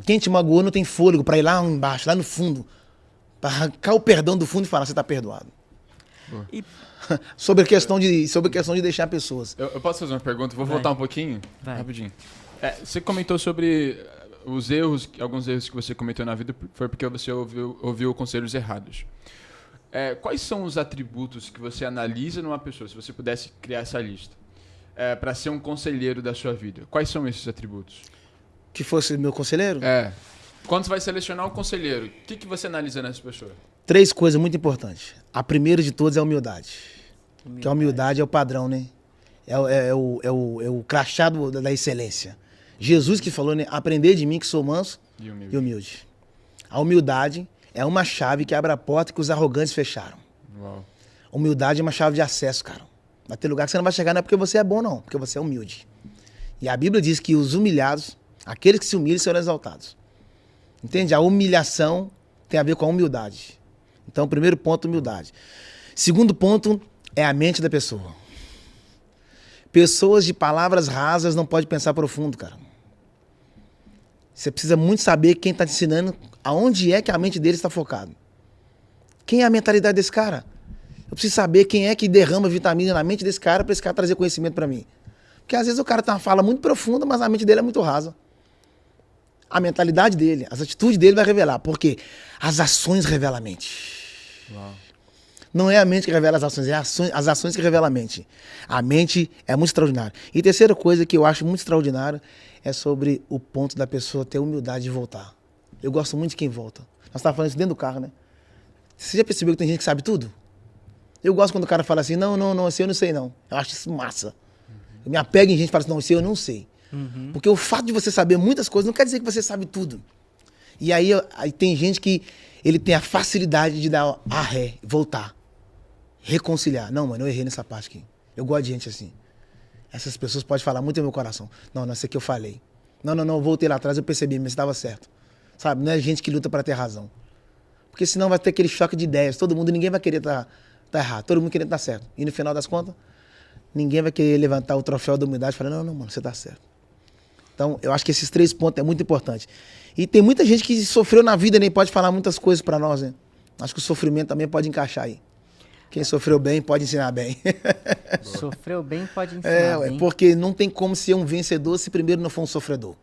Quem te magoou não tem fôlego para ir lá embaixo, lá no fundo. Para arrancar o perdão do fundo e falar, você está perdoado. E sobre a questão de deixar pessoas. Eu posso fazer uma pergunta? Vou voltar um pouquinho? Vai. Rapidinho. Você comentou sobre os erros, alguns erros que você cometeu na vida foi porque você ouviu conselhos errados. Quais são os atributos que você analisa numa pessoa, se você pudesse criar essa lista, para ser um conselheiro da sua vida? Quais são esses atributos? Que fosse meu conselheiro? Quando você vai selecionar um conselheiro, o que você analisa nessa pessoa? 3 coisas muito importantes. A primeira de todas é a humildade. Que a humildade é o padrão, né? É o crachá da excelência. Jesus que falou, né? Aprender de mim que sou manso e humilde. A humildade é uma chave que abre a porta que os arrogantes fecharam. Uau. Humildade é uma chave de acesso, cara. Vai ter lugar que você não vai chegar, não é porque você é bom, não. Porque você é humilde. E a Bíblia diz que os humilhados, aqueles que se humilham, serão exaltados. Entende? A humilhação tem a ver com a humildade. Então, primeiro ponto, humildade. Segundo ponto é a mente da pessoa. Pessoas de palavras rasas não podem pensar profundo, cara. Você precisa muito saber quem está te ensinando, aonde é que a mente dele está focada. Quem é a mentalidade desse cara? Eu preciso saber quem é que derrama vitamina na mente desse cara para esse cara trazer conhecimento para mim. Porque às vezes o cara tem uma fala muito profunda, mas a mente dele é muito rasa. A mentalidade dele, as atitudes dele vai revelar. Porque as ações revelam a mente. Uau. Não é a mente que revela as ações, as ações que revelam a mente. A mente é muito extraordinária. E terceira coisa que eu acho muito extraordinária é sobre o ponto da pessoa ter humildade de voltar. Eu gosto muito de quem volta. Nós estávamos falando isso dentro do carro, né? Você já percebeu que tem gente que sabe tudo? Eu gosto quando o cara fala assim, não, assim eu não sei não. Eu acho isso massa. Eu me apego em gente que fala assim, não, isso eu não sei. Porque o fato de você saber muitas coisas não quer dizer que você sabe tudo. E aí tem gente que ele tem a facilidade de dar a ré, voltar. Reconciliar. Não, mano, eu errei nessa parte aqui. Eu gosto de gente assim. Essas pessoas podem falar muito no meu coração. Não, isso aqui eu falei. Não, eu voltei lá atrás, eu percebi, mas estava certo. Sabe, não é gente que luta para ter razão. Porque senão vai ter aquele choque de ideias. Ninguém vai querer tá errado, todo mundo querendo estar certo. E no final das contas, ninguém vai querer levantar o troféu da humildade e falar, não, mano, você tá certo. Então, eu acho que esses 3 pontos é muito importante. E tem muita gente que sofreu na vida e nem pode falar muitas coisas para nós, né? Acho que o sofrimento também pode encaixar aí. Quem sofreu bem pode ensinar bem. Sofreu bem pode ensinar bem. Porque não tem como ser um vencedor se primeiro não for um sofredor.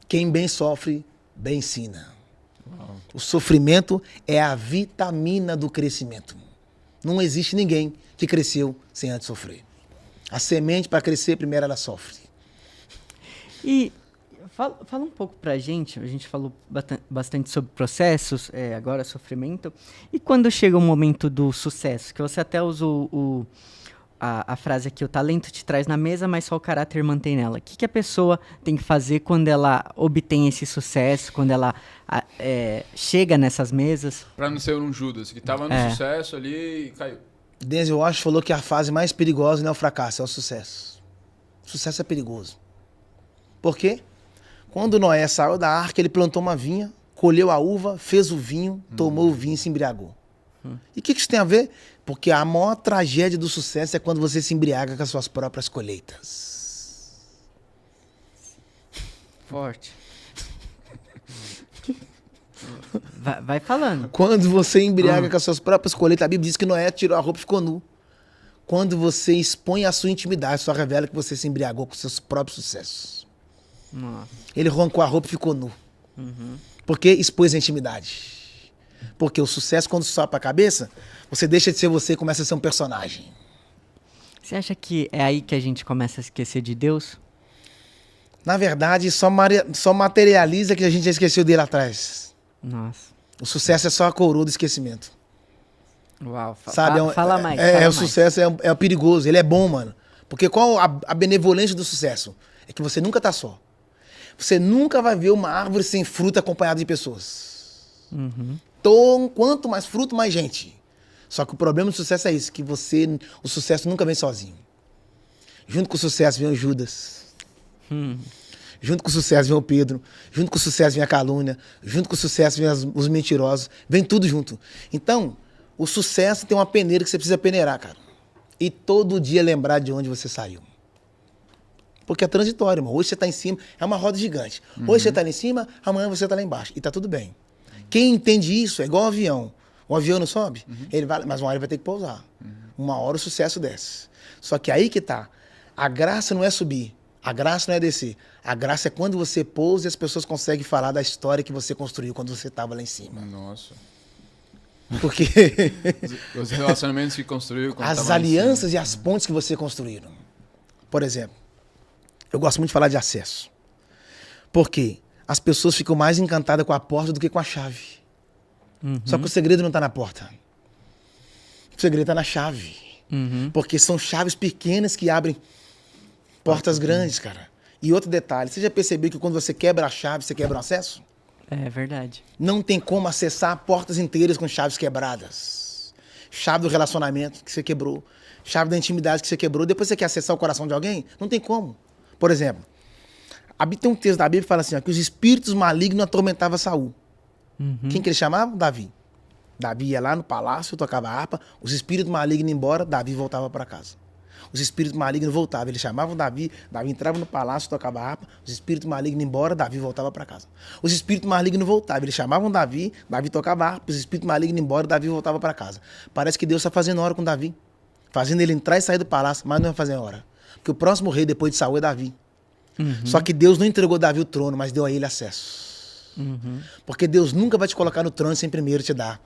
Quem bem sofre, bem ensina. Uau. O sofrimento é a vitamina do crescimento. Não existe ninguém que cresceu sem antes sofrer. A semente, para crescer, primeiro ela sofre. E fala um pouco pra gente, a gente falou bastante sobre processos, agora sofrimento, e quando chega o momento do sucesso, que você até usou a frase aqui, o talento te traz na mesa, mas só o caráter mantém nela. O que a pessoa tem que fazer quando ela obtém esse sucesso, quando ela chega nessas mesas? Pra não ser um Judas, que tava no sucesso ali e caiu. Denzel Washington falou que a fase mais perigosa não é o fracasso, é o sucesso. O sucesso é perigoso. Por quê? Quando Noé saiu da arca, ele plantou uma vinha, colheu a uva, fez o vinho, tomou o vinho e se embriagou. E o que isso tem a ver? Porque a maior tragédia do sucesso é quando você se embriaga com as suas próprias colheitas. Forte. Vai falando. Quando você embriaga com as suas próprias colheitas, a Bíblia diz que Noé tirou a roupa e ficou nu. Quando você expõe a sua intimidade, só revela que você se embriagou com seus próprios sucessos. Nossa. Ele arrancou a roupa e ficou nu. Porque expôs a intimidade. Porque o sucesso, quando sobe a cabeça, você deixa de ser você e começa a ser um personagem. Você acha que é aí que a gente começa a esquecer de Deus? Na verdade, só materializa que a gente já esqueceu dele atrás. Nossa. O sucesso é só a coroa do esquecimento. Uau, Sabe? fala mais. O fala mais. sucesso é perigoso, ele é bom, mano. Porque qual a benevolência do sucesso? É que você nunca tá só. Você nunca vai ver uma árvore sem fruta acompanhada de pessoas. Então, quanto mais fruto, mais gente. Só que o problema do sucesso é isso, que o sucesso nunca vem sozinho. Junto com o sucesso vem o Judas. Junto com o sucesso vem o Pedro. Junto com o sucesso vem a calúnia. Junto com o sucesso vem os mentirosos. Vem tudo junto. Então, o sucesso tem uma peneira que você precisa peneirar, cara. E todo dia lembrar de onde você saiu. Porque é transitório, irmão. Hoje você tá em cima, é uma roda gigante. Hoje você tá lá em cima, amanhã você tá lá embaixo. E tá tudo bem. Quem entende isso é igual um avião. O avião não sobe, ele vai, mas uma hora ele vai ter que pousar. Uma hora o sucesso desce. Só que aí que tá. A graça não é subir. A graça não é descer. A graça é quando você pousa e as pessoas conseguem falar da história que você construiu quando você estava lá em cima. Nossa. Porque Os relacionamentos que construiu. Quando as tava lá em cima. alianças e as pontes que você construíram. Por exemplo, eu gosto muito de falar de acesso. Por quê? As pessoas ficam mais encantadas com a porta do que com a chave. Só que o segredo não está na porta. O segredo está na chave. Porque são chaves pequenas que abrem portas grandes, cara. E outro detalhe, você já percebeu que quando você quebra a chave, você quebra o acesso? É verdade. Não tem como acessar portas inteiras com chaves quebradas. Chave do relacionamento que você quebrou. Chave da intimidade que você quebrou. Depois você quer acessar o coração de alguém? Não tem como. Por exemplo, tem um texto da Bíblia que fala assim, ó, que os espíritos malignos atormentavam Saul. Quem que ele chamava? Davi. Davi ia lá no palácio, tocava a harpa, os espíritos malignos iam embora, Davi voltava para casa. Os espíritos malignos voltavam, eles chamavam Davi, Davi entrava no palácio, tocava a harpa, os espíritos malignos iam embora, Davi voltava para casa. Os espíritos malignos voltavam, eles chamavam Davi, Davi tocava a harpa, os espíritos malignos iam embora, Davi voltava para casa. Parece que Deus está fazendo hora com Davi, fazendo ele entrar e sair do palácio, mas não vai fazer hora. Porque o próximo rei depois de Saul é Davi. Só que Deus não entregou Davi o trono, mas deu a ele acesso. Porque Deus nunca vai te colocar no trono sem primeiro te dar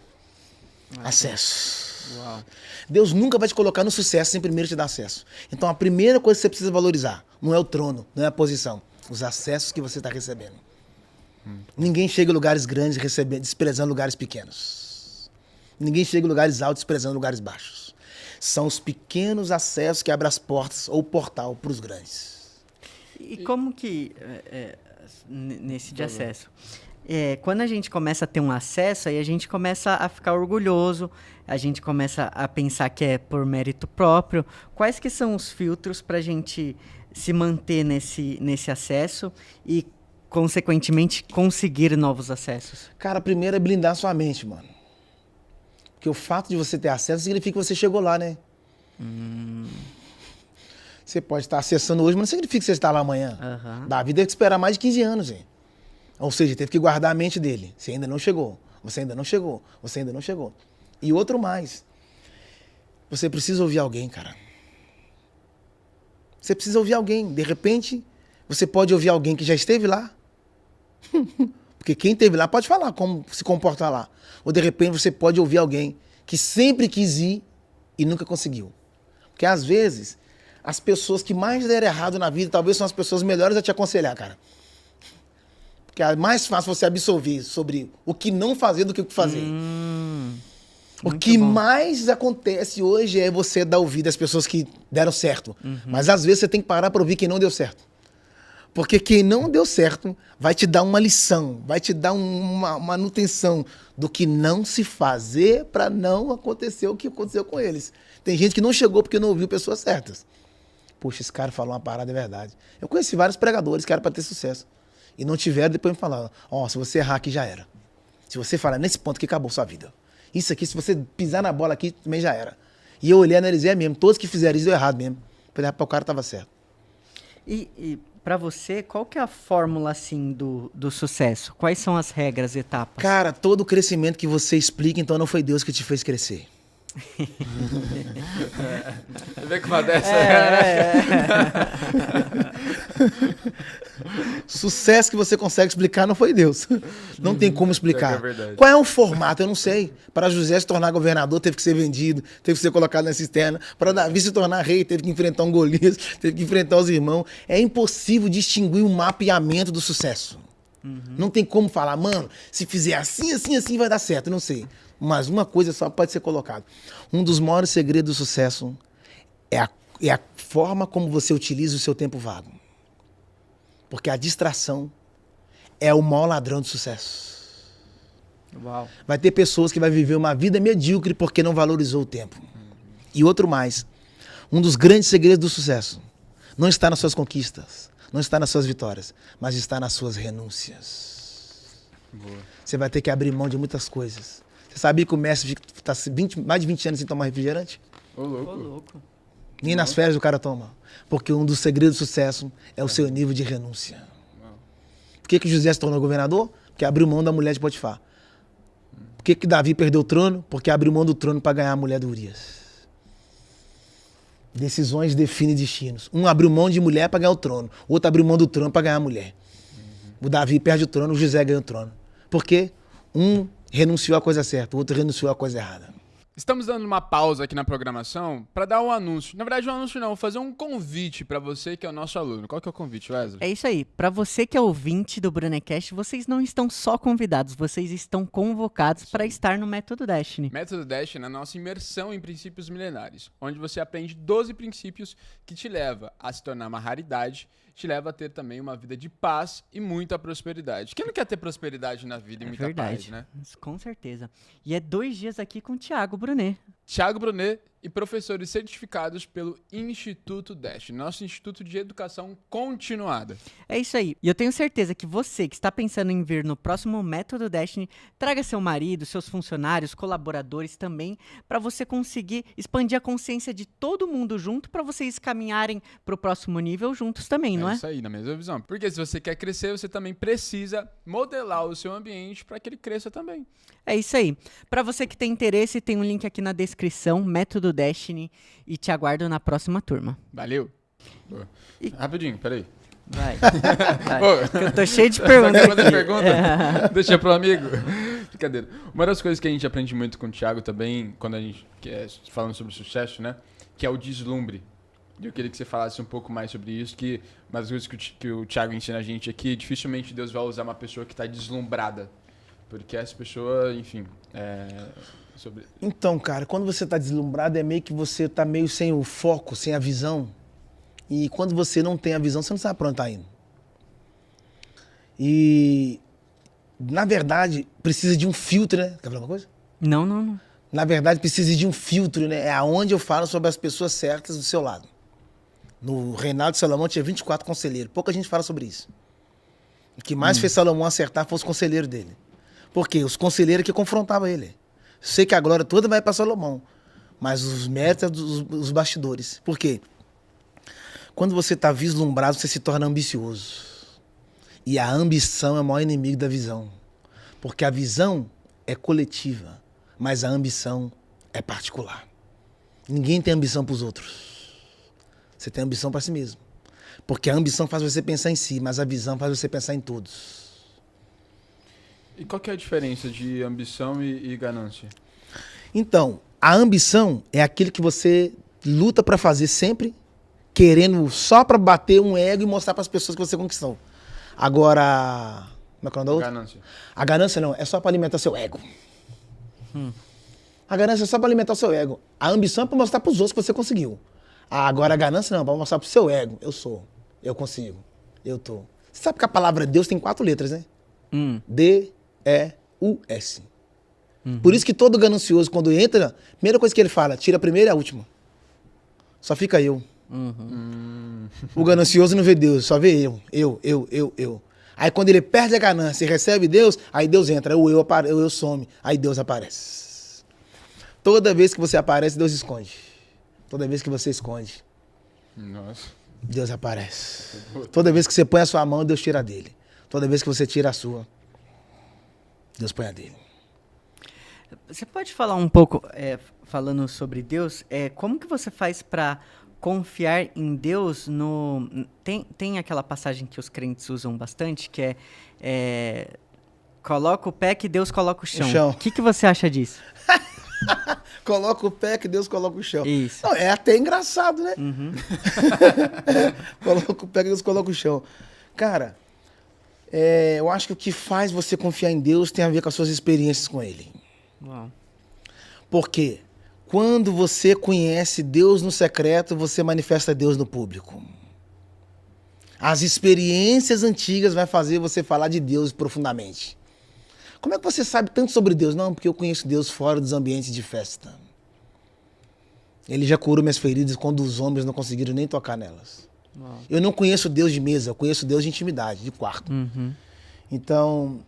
acesso. Uau. Deus nunca vai te colocar no sucesso sem primeiro te dar acesso. Então a primeira coisa que você precisa valorizar não é o trono, não é a posição, os acessos que você está recebendo. Ninguém chega em lugares grandes desprezando lugares pequenos. Ninguém chega em lugares altos desprezando lugares baixos. São os pequenos acessos que abrem as portas ou o portal para os grandes. E como que, nesse de acesso, quando a gente começa a ter um acesso, aí a gente começa a ficar orgulhoso, a gente começa a pensar que é por mérito próprio. Quais que são os filtros para a gente se manter nesse acesso e, consequentemente, conseguir novos acessos? Cara, primeiro é blindar sua mente, mano. Porque o fato de você ter acesso significa que você chegou lá, né? Você pode estar acessando hoje, mas não significa que você está lá amanhã. Davi teve que esperar mais de 15 anos, hein? Ou seja, teve que guardar a mente dele. Você ainda não chegou. Você ainda não chegou. Você ainda não chegou. E outro mais. Você precisa ouvir alguém, cara. Você precisa ouvir alguém. De repente, você pode ouvir alguém que já esteve lá. Porque quem esteve lá pode falar como se comportar lá. Ou de repente você pode ouvir alguém que sempre quis ir e nunca conseguiu. Porque às vezes, as pessoas que mais deram errado na vida talvez são as pessoas melhores a te aconselhar, cara. Porque é mais fácil você absorver sobre o que não fazer do que o que fazer. O Muito que bom. mais acontece hoje é você dar ouvido às pessoas que deram certo. Mas às vezes você tem que parar para ouvir quem não deu certo. Porque quem não deu certo vai te dar uma lição, vai te dar uma manutenção do que não se fazer para não acontecer o que aconteceu com eles. Tem gente que não chegou porque não ouviu pessoas certas. Poxa, esse cara falou uma parada, é verdade. Eu conheci vários pregadores que eram para ter sucesso. E não tiveram, depois me falaram, se você errar aqui já era. Se você falar nesse ponto que acabou sua vida. Isso aqui, se você pisar na bola aqui, também já era. E eu olhei, analisei mesmo. Todos que fizeram isso deu errado mesmo. Falei, o cara tava certo. E para você, qual que é a fórmula, assim, do sucesso? Quais são as regras, etapas? Cara, todo crescimento que você explica, então não foi Deus que te fez crescer. Você vê que uma dessa... Sucesso que você consegue explicar não foi Deus. Não tem como explicar. É verdade. Qual é o formato? Eu não sei. Para José se tornar governador, teve que ser vendido, teve que ser colocado na cisterna. Para Davi se tornar rei, teve que enfrentar um Golias, teve que enfrentar os irmãos. É impossível distinguir o mapeamento do sucesso. Não tem como falar, mano, se fizer assim, assim, assim, vai dar certo. Eu não sei. Mas uma coisa só pode ser colocada. Um dos maiores segredos do sucesso é a forma como você utiliza o seu tempo vago. Porque a distração é o maior ladrão de sucesso. Uau. Vai ter pessoas que vai viver uma vida medíocre porque não valorizou o tempo. E outro mais. Um dos grandes segredos do sucesso não está nas suas conquistas, não está nas suas vitórias, mas está nas suas renúncias. Boa. Você vai ter que abrir mão de muitas coisas. Você sabia que o Messi está mais de 20 anos sem tomar refrigerante? Ô, Ô, louco. louco. Nem nas férias o cara toma. Porque um dos segredos do sucesso é o seu nível de renúncia. Por que José se tornou governador? Porque abriu mão da mulher de Potifar. Por que Davi perdeu o trono? Porque abriu mão do trono para ganhar a mulher de Urias. Decisões definem destinos. Um abriu mão de mulher para ganhar o trono. O outro abriu mão do trono para ganhar a mulher. O Davi perde o trono, o José ganha o trono. Por quê? Um renunciou à coisa certa, o outro renunciou à coisa errada. Estamos dando uma pausa aqui na programação para dar um anúncio. Na verdade, um anúncio não, vou fazer um convite para você que é o nosso aluno. Qual que é o convite, Wesley? É isso aí. Para você que é ouvinte do Brunecast, vocês não estão só convidados, vocês estão convocados para estar no Método Destiny. Método Destiny é a nossa imersão em princípios milenares, onde você aprende 12 princípios que te leva a se tornar uma raridade, te leva a ter também uma vida de paz e muita prosperidade. Quem não quer ter prosperidade na vida e muita Verdade, paz, né? com certeza. E é 2 dias aqui com o Thiago Brunet. Thiago Brunet e professores certificados pelo Instituto Destiny, nosso Instituto de Educação Continuada. É isso aí. E eu tenho certeza que você que está pensando em vir no próximo Método Destiny, traga seu marido, seus funcionários, colaboradores também, para você conseguir expandir a consciência de todo mundo junto, para vocês caminharem para o próximo nível juntos também, não é? Isso aí, na mesma visão. Porque se você quer crescer, você também precisa modelar o seu ambiente para que ele cresça também. É isso aí. Para você que tem interesse, tem um link aqui na descrição, Método Destiny, e te aguardo na próxima turma. Valeu. Boa. Rapidinho, peraí. Vai. Ô, Que eu tô cheio de perguntas. Fazer aqui. pergunta? Deixa pro amigo. Brincadeira. Uma das coisas que a gente aprende muito com o Thiago também, quando a gente falando sobre sucesso, né? Que é o deslumbre. E eu queria que você falasse um pouco mais sobre isso, que uma das coisas que o Thiago ensina a gente aqui, dificilmente Deus vai usar uma pessoa que está deslumbrada. Porque essa pessoa, enfim, sobre... Então, cara, quando você tá deslumbrado, é meio que você tá meio sem o foco, sem a visão. E quando você não tem a visão, você não sabe pra onde tá indo. E, na verdade, precisa de um filtro, né? Quer falar uma coisa? Não. Na verdade, precisa de um filtro, né? É aonde eu falo sobre as pessoas certas do seu lado. No reinado de Salomão tinha 24 conselheiros. Pouca gente fala sobre isso. O que mais fez Salomão acertar foi os conselheiros dele. Por quê? Os conselheiros que confrontavam ele. Eu sei que a glória toda vai para Salomão, mas os méritos dos bastidores. Por quê? Quando você está vislumbrado, você se torna ambicioso. E a ambição é o maior inimigo da visão. Porque a visão é coletiva, mas a ambição é particular. Ninguém tem ambição para os outros. Você tem ambição para si mesmo. Porque a ambição faz você pensar em si, mas a visão faz você pensar em todos. E qual que é a diferença de ambição e ganância? Então, a ambição é aquilo que você luta para fazer sempre, querendo só para bater um ego e mostrar para as pessoas que você conquistou. Agora, como é que é o nome da outra? Ganância. A ganância não, é só para alimentar seu ego. A ganância é só para alimentar o seu ego. A ambição é para mostrar para os outros que você conseguiu. Agora a ganância não, para mostrar para o seu ego. Eu sou, eu consigo, eu tô. Você sabe que a palavra Deus tem 4 letras, né? D-E-U-S. Por isso que todo ganancioso, quando entra, a primeira coisa que ele fala, tira a primeira e a última. Só fica eu. O ganancioso não vê Deus, só vê eu. Aí quando ele perde a ganância e recebe Deus, aí Deus entra, o eu some, aí Deus aparece. Toda vez que você aparece, Deus esconde. Toda vez que você esconde, Nossa. Deus aparece. Toda vez que você põe a sua mão, Deus tira a dele. Toda vez que você tira a sua, Deus põe a dele. Você pode falar um pouco, falando sobre Deus, como que você faz para confiar em Deus no... Tem aquela passagem que os crentes usam bastante, que coloca o pé que Deus coloca o chão. O que você acha disso? Coloca o pé que Deus coloca o chão. Isso. Não, é até engraçado, né? Coloca o pé que Deus coloca o chão. Cara, eu acho que o que faz você confiar em Deus tem a ver com as suas experiências com Ele. Uau. Por quê? Quando você conhece Deus no secreto, você manifesta Deus no público. As experiências antigas vai fazer você falar de Deus profundamente. Como é que você sabe tanto sobre Deus? Não, porque eu conheço Deus fora dos ambientes de festa. Ele já curou minhas feridas quando os homens não conseguiram nem tocar nelas. Uau. Eu não conheço Deus de mesa, eu conheço Deus de intimidade, de quarto. Então,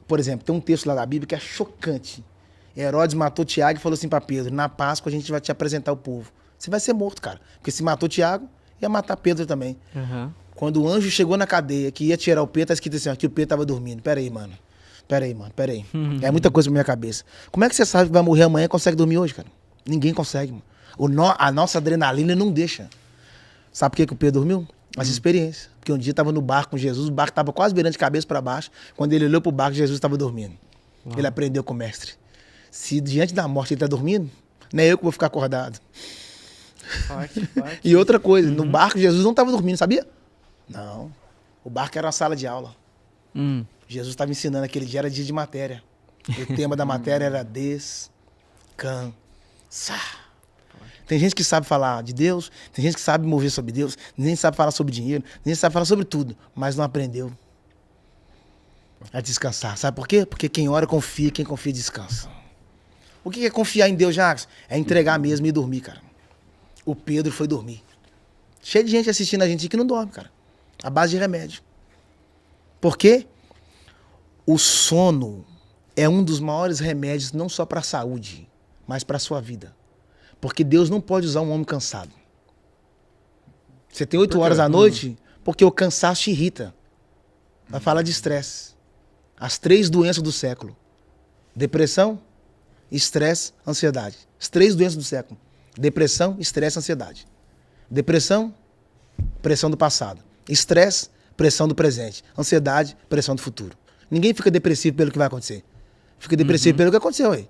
por exemplo, tem um texto lá da Bíblia que é chocante. Herodes matou Tiago e falou assim para Pedro, na Páscoa a gente vai te apresentar o povo. Você vai ser morto, cara. Porque se matou Tiago, ia matar Pedro também. Quando o anjo chegou na cadeia, que ia tirar o Pedro, tá escrito assim, ó, que o Pedro tava dormindo. Pera aí, mano. É muita coisa pra minha cabeça. Como é que você sabe que vai morrer amanhã e consegue dormir hoje, cara? Ninguém consegue, mano. A nossa adrenalina não deixa. Sabe por que o Pedro dormiu? As experiências. Porque um dia tava no barco com Jesus, o barco tava quase virando de cabeça para baixo. Quando ele olhou pro barco, Jesus estava dormindo. Uau. Ele aprendeu com o mestre. Se diante da morte ele tá dormindo, não é eu que vou ficar acordado. Forte. E outra coisa, no barco Jesus não estava dormindo, sabia? Não. O barco era uma sala de aula. Jesus estava ensinando, aquele dia era dia de matéria. O tema da matéria era descansar. Tem gente que sabe falar de Deus, tem gente que sabe mover sobre Deus, nem sabe falar sobre dinheiro, nem sabe falar sobre tudo, mas não aprendeu a descansar. Sabe por quê? Porque quem ora confia, quem confia descansa. O que é confiar em Deus, Jacques? É entregar mesmo e dormir, cara. O Pedro foi dormir. Cheio de gente assistindo a gente que não dorme, cara. A base de remédio. Por quê? O sono é um dos maiores remédios, não só para a saúde, mas para a sua vida. Porque Deus não pode usar um homem cansado. Você tem 8 horas à noite, porque o cansaço te irrita. Vai falar de estresse. As 3 doenças do século. Depressão, estresse, ansiedade. As 3 doenças do século. Depressão, estresse, ansiedade. Depressão, pressão do passado. Estresse, pressão do presente. Ansiedade, pressão do futuro. Ninguém fica depressivo pelo que vai acontecer. Fica depressivo pelo que aconteceu aí.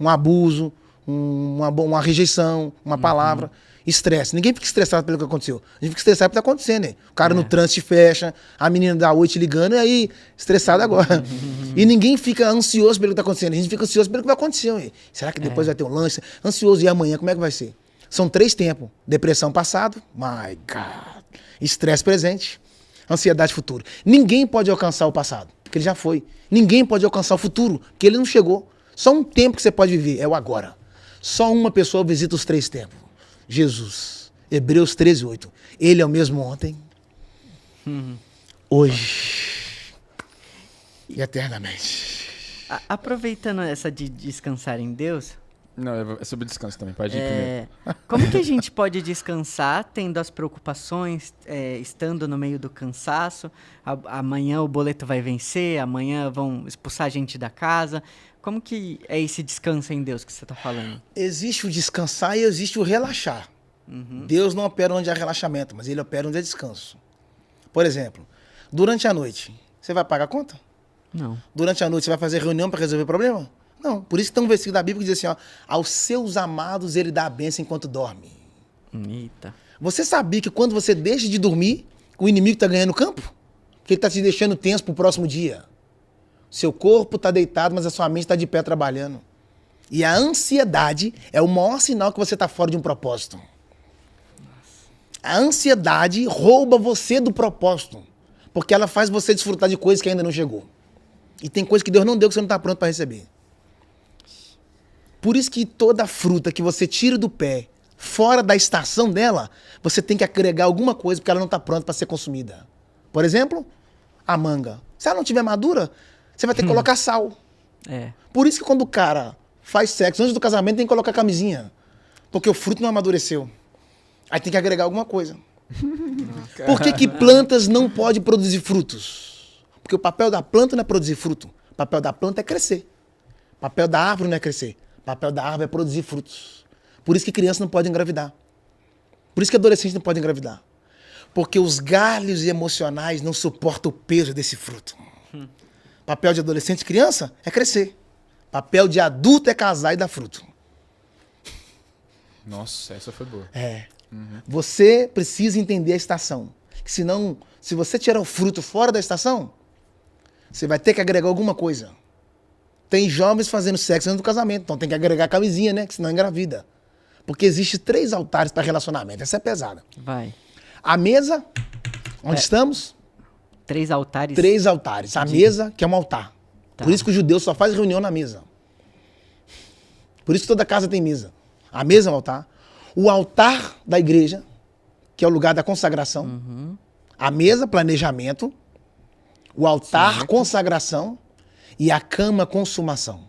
Um abuso, uma rejeição, uma palavra. Estresse. Ninguém fica estressado pelo que aconteceu. A gente fica estressado pelo que tá acontecendo, né? O cara no trânsito fecha, a menina da 8 ligando, e aí, estressado agora. E ninguém fica ansioso pelo que tá acontecendo. A gente fica ansioso pelo que vai acontecer, né? Será que depois vai ter um lanche? Ansioso, e amanhã, como é que vai ser? São 3 tempos. Depressão passado, my God. Estresse presente, ansiedade futuro. Ninguém pode alcançar o passado, porque ele já foi. Ninguém pode alcançar o futuro, porque ele não chegou. Só um tempo que você pode viver, é o agora. Só uma pessoa visita os 3 tempos. Jesus. Hebreus 13:8. Ele é o mesmo ontem, hoje e eternamente. Aproveitando essa de descansar em Deus... Não, é sobre descanso também, pode ir primeiro. Como que a gente pode descansar tendo as preocupações, estando no meio do cansaço? Amanhã o boleto vai vencer, amanhã vão expulsar a gente da casa. Como que é esse descanso em Deus que você está falando? Existe o descansar e existe o relaxar. Deus não opera onde há relaxamento, mas ele opera onde há descanso. Por exemplo, durante a noite, você vai pagar a conta? Não. Durante a noite, você vai fazer reunião para resolver o problema? Não. Por isso tem um versículo da Bíblia que diz assim, ó, aos seus amados ele dá a bênção enquanto dorme. Eita. Você sabia que quando você deixa de dormir, o inimigo está ganhando campo? Porque ele está te deixando tenso para o próximo dia. Seu corpo está deitado, mas a sua mente está de pé trabalhando. E a ansiedade é o maior sinal que você está fora de um propósito. A ansiedade rouba você do propósito. Porque ela faz você desfrutar de coisas que ainda não chegou. E tem coisas que Deus não deu que você não está pronto para receber. Por isso que toda fruta que você tira do pé, fora da estação dela, você tem que agregar alguma coisa porque ela não está pronta para ser consumida. Por exemplo, a manga. Se ela não estiver madura, você vai ter que colocar sal. É. Por isso que quando o cara faz sexo antes do casamento, tem que colocar camisinha. Porque o fruto não amadureceu. Aí tem que agregar alguma coisa. Por que plantas não podem produzir frutos? Porque o papel da planta não é produzir fruto. O papel da planta é crescer. O papel da árvore não é crescer. O papel da árvore é produzir frutos. Por isso que criança não pode engravidar. Por isso que adolescente não pode engravidar. Porque os galhos emocionais não suportam o peso desse fruto. Papel de adolescente e criança é crescer. Papel de adulto é casar e dar fruto. Nossa, essa foi boa. É. Você precisa entender a estação. Que senão, se você tirar o fruto fora da estação, você vai ter que agregar alguma coisa. Tem jovens fazendo sexo antes do casamento, então tem que agregar camisinha, né? Que senão engravida. Porque existe 3 altares para relacionamento. Essa é pesada. Vai. A mesa, onde estamos, 3 altares. 3 altares. A mesa, que é um altar. Tá. Por isso que o judeu só faz reunião na mesa. Por isso que toda casa tem mesa. A mesa é um altar. O altar da igreja, que é o lugar da consagração. A mesa, planejamento. O altar, consagração. E a cama, consumação.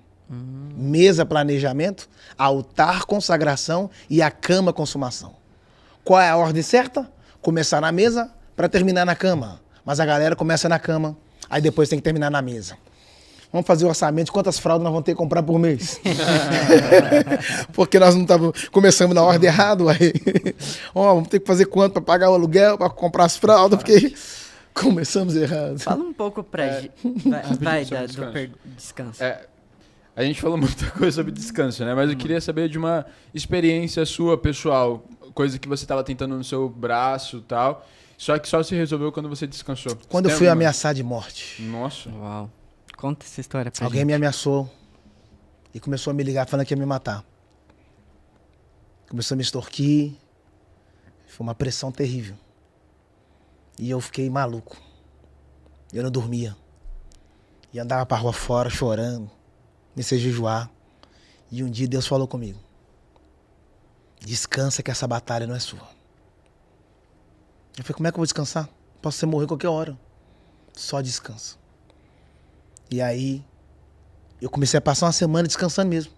Mesa, planejamento. Altar, consagração. E a cama, consumação. Qual é a ordem certa? Começar na mesa para terminar na cama. Mas a galera começa na cama, aí depois tem que terminar na mesa. Vamos fazer o orçamento de quantas fraldas nós vamos ter que comprar por mês. Porque nós não estávamos começando na ordem errada. Aí. Ó, vamos ter que fazer quanto para pagar o aluguel, para comprar as fraldas, porque começamos errado. Fala um pouco pra gente. Vai sobre do descanso. A gente falou muita coisa sobre descanso, né? Mas eu queria saber de uma experiência sua, pessoal. Coisa que você estava tentando no seu braço e tal. Só que só se resolveu quando você descansou. Quando eu fui ameaçado de morte. Nossa. Uau. Conta essa história pra Alguém gente. me ameaçou e começou a me ligar falando que ia me matar. Começou a me extorquir. Foi uma pressão terrível. E eu fiquei maluco. Eu não dormia. E andava pra rua fora chorando. Comecei a jejuar. E um dia Deus falou comigo. Descansa que essa batalha não é sua. Eu falei, como é que eu vou descansar? Posso ser morrer qualquer hora. Só descansa. E aí, eu comecei a passar uma semana descansando mesmo.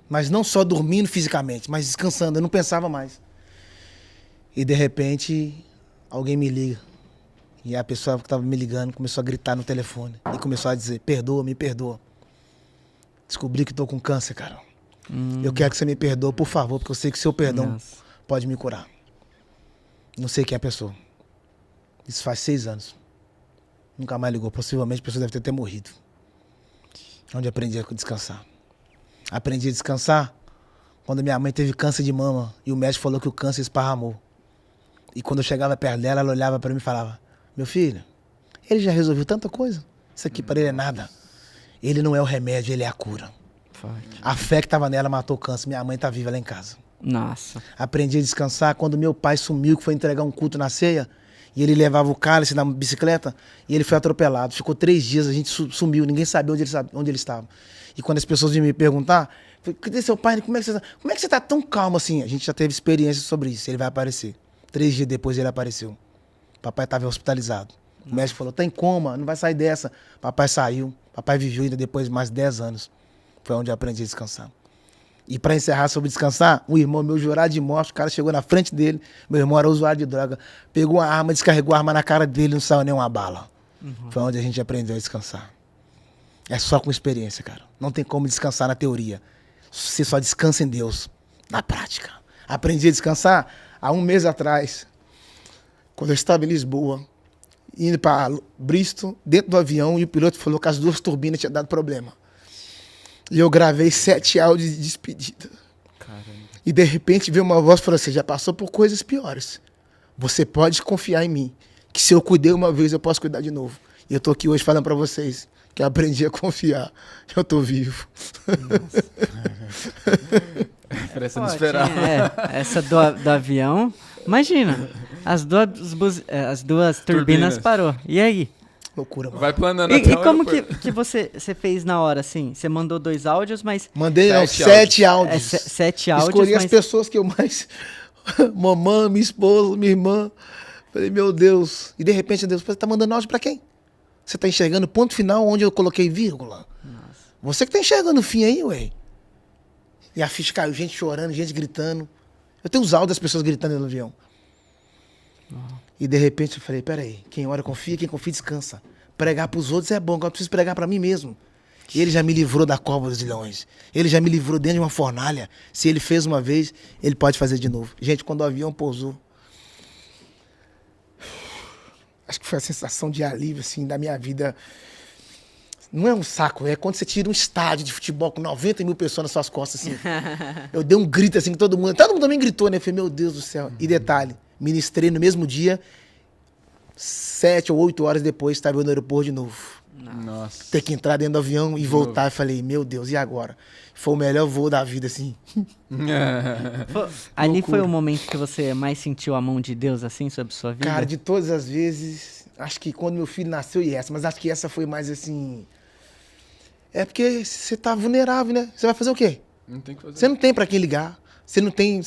Mas não só dormindo fisicamente, mas descansando. Eu não pensava mais. E de repente, alguém me liga. E a pessoa que estava me ligando começou a gritar no telefone. E começou a dizer, perdoa, me perdoa. Descobri que estou com câncer, cara. Eu quero que você me perdoe, por favor, porque eu sei que seu perdão pode me curar. Não sei quem é a pessoa. Isso faz 6 anos. Nunca mais ligou. Possivelmente a pessoa deve ter até morrido. Onde aprendi a descansar. Aprendi a descansar quando minha mãe teve câncer de mama e o médico falou que o câncer esparramou. E quando eu chegava perto dela, ela olhava para mim e falava, meu filho, ele já resolveu tanta coisa. Isso aqui para ele é nada. Ele não é o remédio, ele é a cura. Forte. A fé que estava nela matou o câncer. Minha mãe está viva lá em casa. Nossa. Aprendi a descansar quando meu pai sumiu, que foi entregar um culto na ceia. E ele levava o cálice na bicicleta e ele foi atropelado. Ficou 3 dias, a gente sumiu, ninguém sabia onde ele estava. E quando as pessoas vinham me perguntar, cadê seu pai? Como é que você está tão calmo assim? A gente já teve experiência sobre isso, ele vai aparecer. 3 dias depois ele apareceu. Papai estava hospitalizado. O médico falou, tá em coma, não vai sair dessa. Papai saiu, papai viveu ainda depois de mais 10 anos. Foi onde eu aprendi a descansar. E para encerrar sobre descansar, um irmão meu jurado de morte, o cara chegou na frente dele, meu irmão era usuário de droga, pegou uma arma, descarregou a arma na cara dele, não saiu nem uma bala. Foi onde a gente aprendeu a descansar. É só com experiência, cara. Não tem como descansar na teoria. Você só descansa em Deus, na prática. Aprendi a descansar há 1 mês atrás, quando eu estava em Lisboa, indo para Bristol, dentro do avião, e o piloto falou que as 2 turbinas tinham dado problema. E eu gravei 7 áudios de despedida. Caramba. E de repente veio uma voz e falou assim, já passou por coisas piores. Você pode confiar em mim. Que se eu cuidei uma vez, eu posso cuidar de novo. E eu tô aqui hoje falando para vocês que eu aprendi a confiar. Eu tô vivo. Parece Pô, não esperar. essa do avião, imagina, as duas turbinas parou. E aí? Loucura, mano. Vai planando E até o como aeroporto. que você fez na hora, assim? Você mandou 2 áudios, mas... Mandei 7 7 áudios. 7 áudios, Escolhi mas... as pessoas que eu mais... Mamãe, minha esposa, minha irmã. Falei, meu Deus. E de repente, Deus, você tá mandando áudio pra quem? Você tá enxergando o ponto final onde eu coloquei vírgula? Nossa. Você que tá enxergando o fim aí, ué. E a ficha caiu, gente chorando, gente gritando. Eu tenho os áudios das pessoas gritando no avião. E de repente eu falei, peraí, quem ora confia, quem confia descansa. Pregar pros outros é bom, agora eu preciso pregar pra mim mesmo. E ele já me livrou da cova dos leões. Ele já me livrou dentro de uma fornalha. Se ele fez uma vez, ele pode fazer de novo. Gente, quando o avião pousou, acho que foi a sensação de alívio, assim, da minha vida. Não é um saco, é quando você tira um estádio de futebol com 90 mil pessoas nas suas costas, assim. Eu dei um grito, assim, que todo mundo também gritou, né? Eu falei, meu Deus do céu. E detalhe, ministrei no mesmo dia, 7 ou 8 horas depois, estava eu no aeroporto de novo. Nossa. Ter que entrar dentro do avião e voltar. Eu falei, meu Deus, e agora? Foi o melhor voo da vida, assim. Ali Loucura. foi o momento que você mais sentiu a mão de Deus, assim, sobre sua vida? Cara, de todas as vezes, acho que quando meu filho nasceu e essa, mas acho que essa foi mais assim... É porque você tá vulnerável, né? Você vai fazer o quê? Não tem o que fazer. Você não tem pra quem ligar. Você não tem.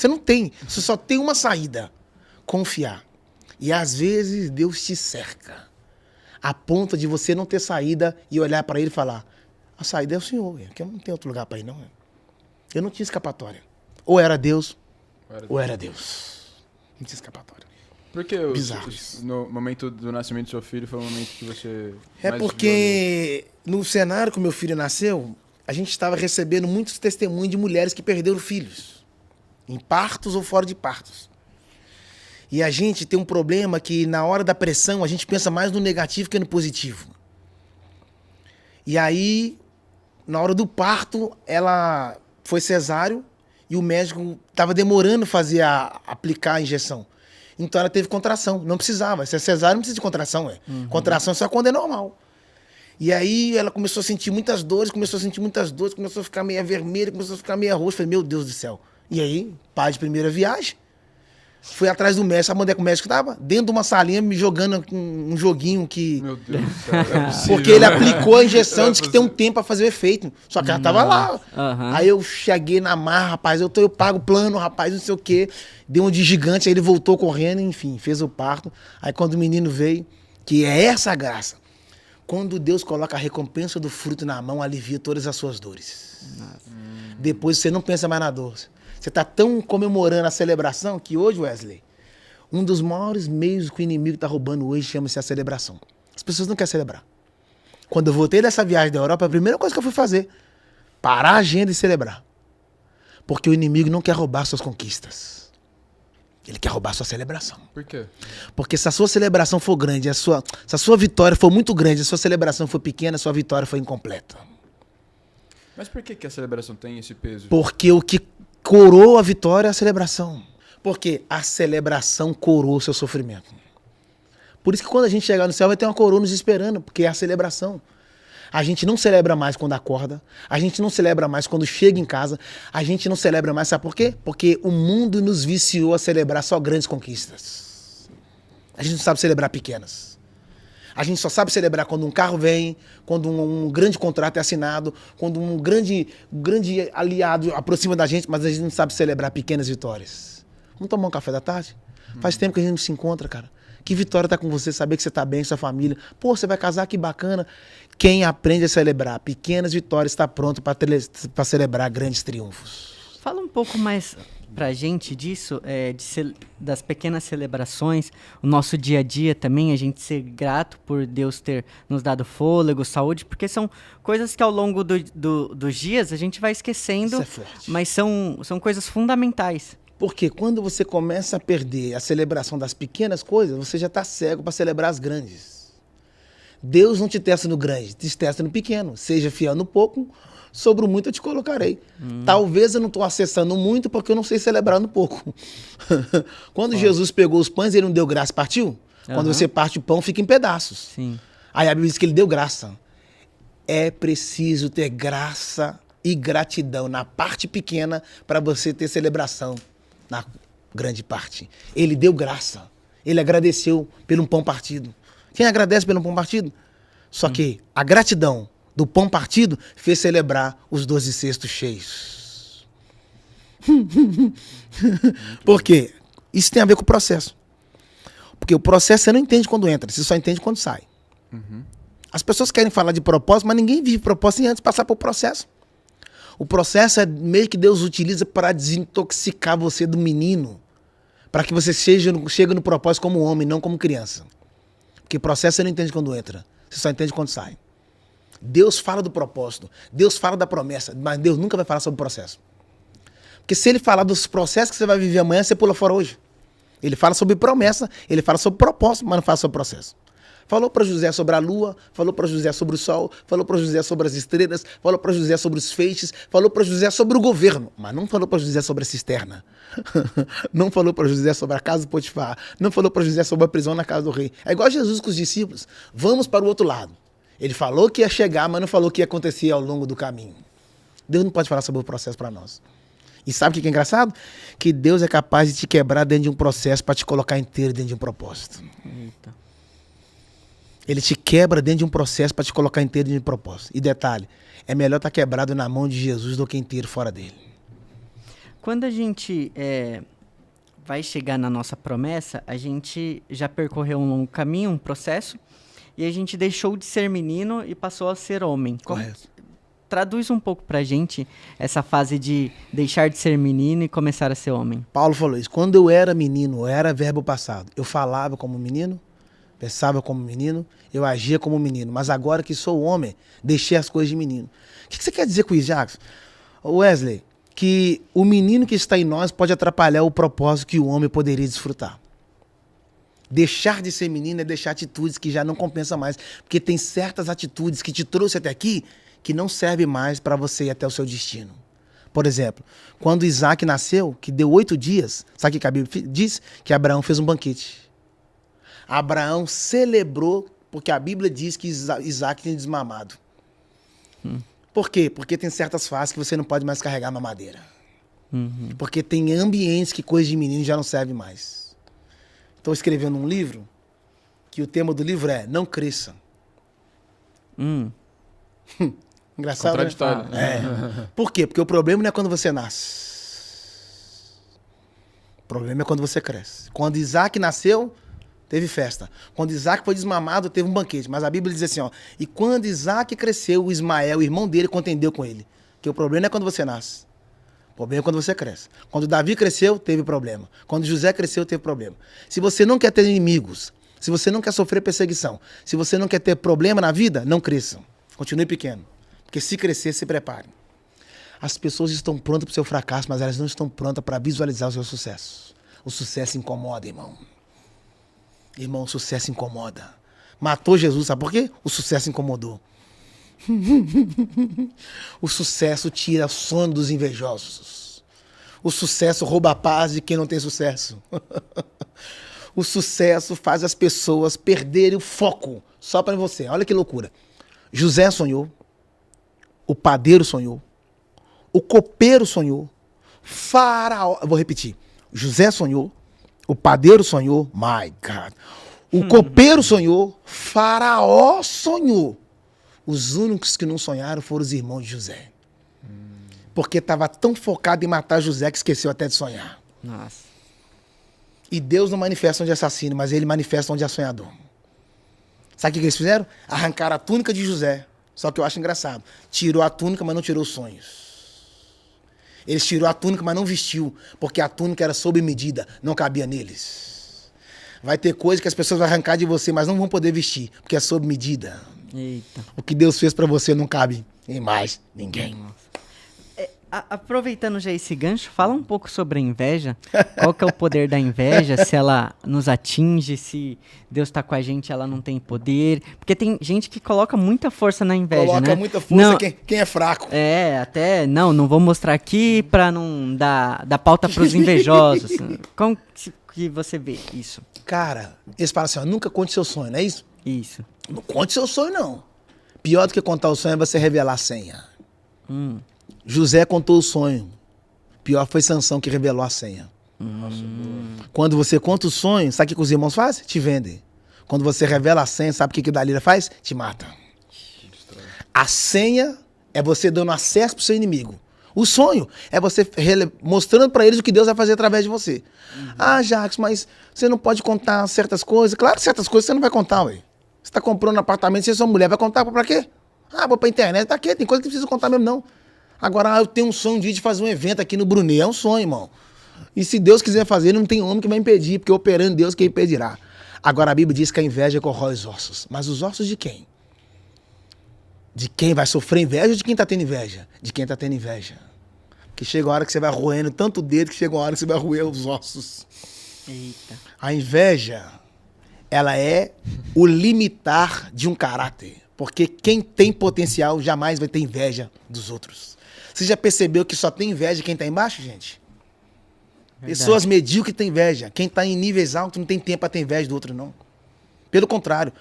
Você só tem uma saída. Confiar. E às vezes Deus te cerca. A ponto de você não ter saída e olhar pra ele e falar, a saída é o Senhor, que eu não tenho outro lugar pra ir, não. Eu não tinha escapatória. Ou era Deus, ou era Deus. Não tinha escapatória. Por que Bizarro. no momento do nascimento do seu filho foi o momento que você É mais porque no cenário que meu filho nasceu, a gente estava recebendo muitos testemunhos de mulheres que perderam filhos. Em partos ou fora de partos. E a gente tem um problema que na hora da pressão a gente pensa mais no negativo que no positivo. E aí, na hora do parto, ela foi cesáreo e o médico estava demorando aplicar a injeção. Então ela teve contração, não precisava. Se é cesárea, não precisa de contração, é. Contração só quando é normal. E aí ela começou a sentir muitas dores, começou a ficar meio vermelha, começou a ficar meio roxa. Falei, meu Deus do céu. E aí, pai de primeira viagem, fui atrás do médico. Sabe onde é que o médico estava? Dentro de uma salinha, me jogando um joguinho que... Meu Deus do céu, não é possível. Porque ele aplicou a injeção, disse que tem um tempo pra fazer o efeito. Só que ela tava lá. Aham. Aí eu cheguei na marra, rapaz, eu pago o plano, rapaz, não sei o quê. Deu um de gigante, aí ele voltou correndo, enfim, fez o parto. Aí quando o menino veio, que é essa a graça, quando Deus coloca a recompensa do fruto na mão, alivia todas as suas dores. Depois você não pensa mais na dor. Você tá tão comemorando a celebração que hoje, Wesley, um dos maiores meios que o inimigo tá roubando hoje chama-se a celebração. As pessoas não querem celebrar. Quando eu voltei dessa viagem da Europa, a primeira coisa que eu fui fazer, parar a agenda e celebrar. Porque o inimigo não quer roubar suas conquistas. Ele quer roubar sua celebração. Por quê? Porque se a sua celebração for grande, se a sua vitória for muito grande, a sua celebração for pequena, a sua vitória foi incompleta. Mas por que a celebração tem esse peso? Porque o que coroa a vitória é a celebração. Porque a celebração coroa o seu sofrimento. Por isso que quando a gente chegar no céu vai ter uma coroa nos esperando, porque é a celebração. A gente não celebra mais quando acorda, a gente não celebra mais quando chega em casa, a gente não celebra mais, sabe por quê? Porque o mundo nos viciou a celebrar só grandes conquistas. A gente não sabe celebrar pequenas. A gente só sabe celebrar quando um carro vem, quando um grande contrato é assinado, quando um grande aliado aproxima da gente, mas a gente não sabe celebrar pequenas vitórias. Vamos tomar um café da tarde? Faz tempo que a gente não se encontra, cara. Que vitória tá com você, saber que você tá bem, sua família. Pô, você vai casar, que bacana. Quem aprende a celebrar pequenas vitórias está pronto para celebrar grandes triunfos. Fala um pouco mais pra gente disso, das pequenas celebrações, o nosso dia a dia também, a gente ser grato por Deus ter nos dado fôlego, saúde, porque são coisas que ao longo dos dias a gente vai esquecendo, Isso é forte. mas são coisas fundamentais. Porque quando você começa a perder a celebração das pequenas coisas, você já está cego para celebrar as grandes. Deus não te testa no grande, te testa no pequeno. Seja fiel no pouco, sobre o muito eu te colocarei. Talvez eu não estou acessando muito porque eu não sei celebrar no pouco. Quando Jesus pegou os pães, ele não deu graça e partiu? Quando você parte o pão, fica em pedaços. Sim. Aí a Bíblia diz que ele deu graça. É preciso ter graça e gratidão na parte pequena para você ter celebração na grande parte. Ele deu graça. Ele agradeceu pelo pão partido. Quem agradece pelo pão partido? Só que a gratidão do pão partido fez celebrar os 12 cestos cheios. Por quê? Isso tem a ver com o processo. Porque o processo você não entende quando entra, você só entende quando sai. As pessoas querem falar de propósito, mas ninguém vive propósito sem antes passar por processo. O processo é meio que Deus utiliza para desintoxicar você do menino, para que você chegue no propósito como homem, não como criança. Porque processo você não entende quando entra, você só entende quando sai. Deus fala do propósito, Deus fala da promessa, mas Deus nunca vai falar sobre o processo. Porque se ele falar dos processos que você vai viver amanhã, você pula fora hoje. Ele fala sobre promessa, ele fala sobre propósito, mas não fala sobre processo. Falou para José sobre a lua, falou para José sobre o sol, falou para José sobre as estrelas, falou para José sobre os feixes, falou para José sobre o governo, mas não falou para José sobre a cisterna. Não falou para José sobre a casa do Potifar, não falou para José sobre a prisão na casa do rei. É igual Jesus com os discípulos. Vamos para o outro lado. Ele falou que ia chegar, mas não falou o que ia acontecer ao longo do caminho. Deus não pode falar sobre o processo para nós. E sabe o que é engraçado? Que Deus é capaz de te quebrar dentro de um processo para te colocar inteiro dentro de um propósito. Eita. Ele te quebra dentro de um processo para te colocar inteiro dentro de um propósito. E detalhe, é melhor estar quebrado na mão de Jesus do que inteiro fora dele. Quando a gente vai chegar na nossa promessa, a gente já percorreu um longo caminho, um processo, e a gente deixou de ser menino e passou a ser homem. Correto. Traduz um pouco pra gente essa fase de deixar de ser menino e começar a ser homem. Paulo falou isso. Quando eu era menino, eu era verbo passado. Eu falava como menino, pensava como menino, eu agia como menino. Mas agora que sou homem, deixei as coisas de menino. O que você quer dizer com isso, Jacques? Wesley, que o menino que está em nós pode atrapalhar o propósito que o homem poderia desfrutar. Deixar de ser menino é deixar atitudes que já não compensam mais. Porque tem certas atitudes que te trouxe até aqui que não servem mais para você ir até o seu destino. Por exemplo, quando Isaac nasceu, que deu 8 dias, sabe o que a Bíblia diz? Que Abraão fez um banquete. Abraão celebrou, porque a Bíblia diz que Isaac tinha desmamado. Por quê? Porque tem certas fases que você não pode mais carregar a mamadeira. Porque tem ambientes que coisa de menino já não serve mais. Estou escrevendo um livro que o tema do livro é Não Cresça. Engraçado, contraditório. Né? Por quê? Porque o problema não é quando você nasce. O problema é quando você cresce. Quando Isaac nasceu, teve festa. Quando Isaac foi desmamado, teve um banquete. Mas a Bíblia diz assim, ó, e quando Isaac cresceu, o Ismael, o irmão dele, contendeu com ele. Porque o problema não é quando você nasce. O problema é quando você cresce. Quando Davi cresceu, teve problema. Quando José cresceu, teve problema. Se você não quer ter inimigos, se você não quer sofrer perseguição, se você não quer ter problema na vida, não cresça. Continue pequeno. Porque se crescer, se prepare. As pessoas estão prontas para o seu fracasso, mas elas não estão prontas para visualizar o seu sucesso. O sucesso incomoda, irmão. Irmão, o sucesso incomoda. Matou Jesus, sabe por quê? O sucesso incomodou. O sucesso tira o sono dos invejosos. O sucesso rouba a paz de quem não tem sucesso. O sucesso faz as pessoas perderem o foco só para você. Olha que loucura. José sonhou. O padeiro sonhou. O copeiro sonhou. Faraó. Vou repetir. José sonhou. O padeiro sonhou. My God. O copeiro sonhou. Faraó sonhou. Os únicos que não sonharam foram os irmãos de José. Porque estava tão focado em matar José que esqueceu até de sonhar. Nossa. E Deus não manifesta onde é assassino, mas ele manifesta onde é sonhador. Sabe o que eles fizeram? Arrancaram a túnica de José. Só que eu acho engraçado. Tirou a túnica, mas não tirou os sonhos. Eles tirou a túnica, mas não vestiu. Porque a túnica era sob medida, não cabia neles. Vai ter coisa que as pessoas vão arrancar de você, mas não vão poder vestir, porque é sob medida. Eita. O que Deus fez pra você não cabe em mais ninguém. Aproveitando já esse gancho, fala um pouco sobre a inveja. Qual que é o poder da inveja? Se ela nos atinge, se Deus tá com a gente, ela não tem poder. Porque tem gente que coloca muita força na inveja, Coloca né? muita força Não, quem é fraco. até, não vou mostrar aqui pra não dar pauta pros invejosos. Como que você vê isso? Cara, eles falam assim, ó, nunca conte seu sonho, não é isso? Isso. Não conte seu sonho, não. Pior do que contar o sonho é você revelar a senha. Hum. José contou o sonho. Pior foi Sansão que revelou a senha. Quando você conta o sonho, sabe o que os irmãos fazem? Te vendem. Quando você revela a senha, sabe o que Dalila faz? Te mata. A senha é você dando acesso pro seu inimigo. O sonho é você mostrando para eles o que Deus vai fazer através de você. Ah, Jacques, mas você não pode contar certas coisas. Claro que certas coisas você não vai contar, ué. Você tá comprando um apartamento, você é sua mulher, vai contar pra quê? Ah, vou pra internet, tá aqui, tem coisa que não precisa contar mesmo, não. Agora, eu tenho um sonho de fazer um evento aqui no Brunet, é um sonho, irmão. E se Deus quiser fazer, não tem homem que vai impedir, porque operando Deus quem impedirá. Agora, a Bíblia diz que a inveja corrói os ossos. Mas os ossos de quem? De quem vai sofrer inveja ou de quem tá tendo inveja? De quem tá tendo inveja. Porque chega a hora que você vai roendo tanto o dedo que chega uma hora que você vai roer os ossos. Eita. A inveja, ela é o limitar de um caráter. Porque quem tem potencial jamais vai ter inveja dos outros. Você já percebeu que só tem inveja quem tá embaixo, gente? Verdade. Pessoas medíocres têm inveja. Quem tá em níveis altos não tem tempo para ter inveja do outro, não. Pelo contrário,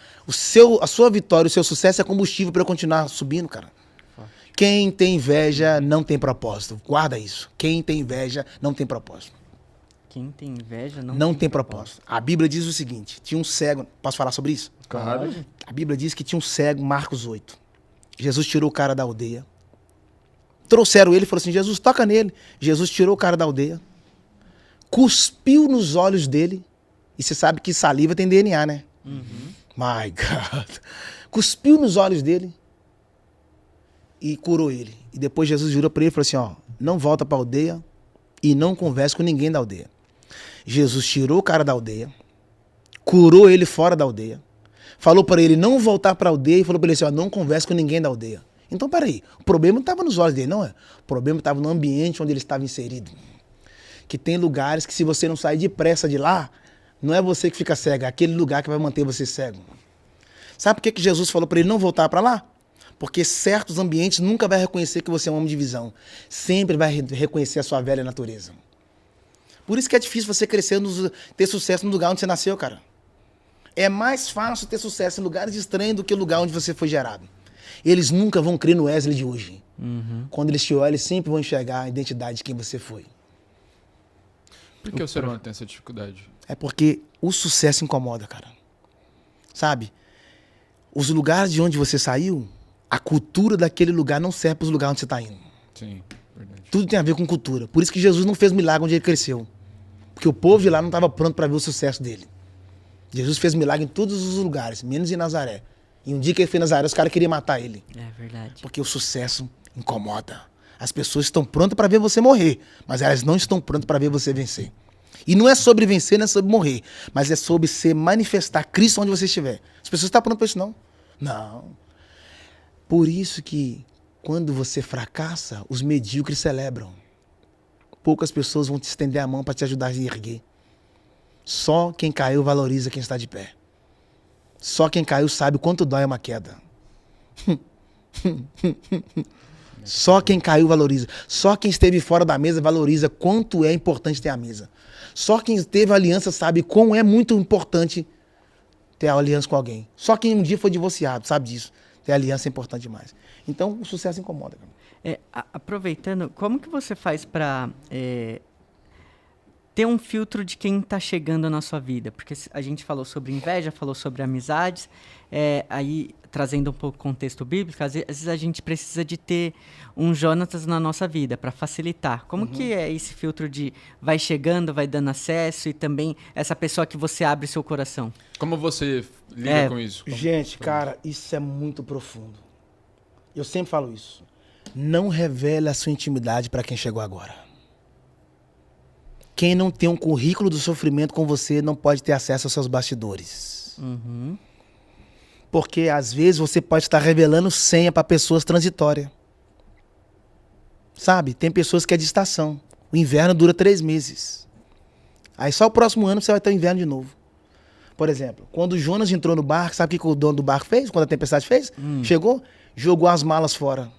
a sua vitória, o seu sucesso é combustível para eu continuar subindo, cara. Quem tem inveja não tem propósito. Guarda isso. Quem tem inveja não tem propósito. Quem tem inveja Não tem propósito. A Bíblia diz o seguinte, tinha um cego... Posso falar sobre isso? Claro. A Bíblia diz que tinha um cego, Marcos 8. Jesus tirou o cara da aldeia. Trouxeram ele e falou assim, Jesus, toca nele. Jesus tirou o cara da aldeia. Cuspiu nos olhos dele. E você sabe que saliva tem DNA, né? My God. Cuspiu nos olhos dele. E curou ele. E depois Jesus virou para ele e falou assim, ó, não volta para a aldeia e não converse com ninguém da aldeia. Jesus tirou o cara da aldeia, curou ele fora da aldeia, falou para ele não voltar para a aldeia e falou para ele assim, ó, não converse com ninguém da aldeia. Então, peraí, o problema não estava nos olhos dele, não é? O problema estava no ambiente onde ele estava inserido. Que tem lugares que se você não sair depressa de lá, não é você que fica cego, é aquele lugar que vai manter você cego. Sabe por que Jesus falou para ele não voltar para lá? Porque certos ambientes nunca vai reconhecer que você é um homem de visão. Sempre vai reconhecer a sua velha natureza. Por isso que é difícil você crescer, ter sucesso no lugar onde você nasceu, cara. É mais fácil ter sucesso em lugares estranhos do que o lugar onde você foi gerado. Eles nunca vão crer no Wesley de hoje. Quando eles te olham, eles sempre vão enxergar a identidade de quem você foi. Por que o ser humano tem essa dificuldade? É porque o sucesso incomoda, cara. Sabe? Os lugares de onde você saiu, a cultura daquele lugar não serve para os lugares onde você está indo. Sim, verdade. Tudo tem a ver com cultura. Por isso que Jesus não fez milagre onde ele cresceu. Porque o povo de lá não estava pronto para ver o sucesso dele. Jesus fez milagre em todos os lugares, menos em Nazaré. E um dia que ele foi em Nazaré, os caras queriam matar ele. É verdade. Porque o sucesso incomoda. As pessoas estão prontas para ver você morrer, mas elas não estão prontas para ver você vencer. E não é sobre vencer, não é sobre morrer, mas é sobre se manifestar Cristo onde você estiver. As pessoas estão prontas para isso, não? Não. Por isso que quando você fracassa, os medíocres celebram. Poucas pessoas vão te estender a mão para te ajudar a erguer. Só quem caiu valoriza quem está de pé. Só quem caiu sabe quanto dói uma queda. Só quem caiu valoriza. Só quem esteve fora da mesa valoriza quanto é importante ter a mesa. Só quem teve aliança sabe como é muito importante ter a aliança com alguém. Só quem um dia foi divorciado sabe disso. Ter aliança é importante demais. Então, o sucesso incomoda. Aproveitando, como que você faz para ter um filtro de quem está chegando na sua vida? Porque a gente falou sobre inveja, falou sobre amizades, aí trazendo um pouco o contexto bíblico, às vezes a gente precisa de ter um Jonatas na nossa vida para facilitar. Como que é esse filtro de vai chegando, vai dando acesso e também essa pessoa que você abre seu coração? Como você lida com isso? Gente, cara, isso é muito profundo. Eu sempre falo isso. Não revele a sua intimidade para quem chegou agora. Quem não tem um currículo do sofrimento com você não pode ter acesso aos seus bastidores. Porque, às vezes, você pode estar revelando senha para pessoas transitórias. Sabe? Tem pessoas que é de estação. O inverno dura 3 meses. Aí só o próximo ano você vai ter o inverno de novo. Por exemplo, quando o Jonas entrou no barco, sabe o que o dono do barco fez? Quando a tempestade fez? Chegou, jogou as malas fora.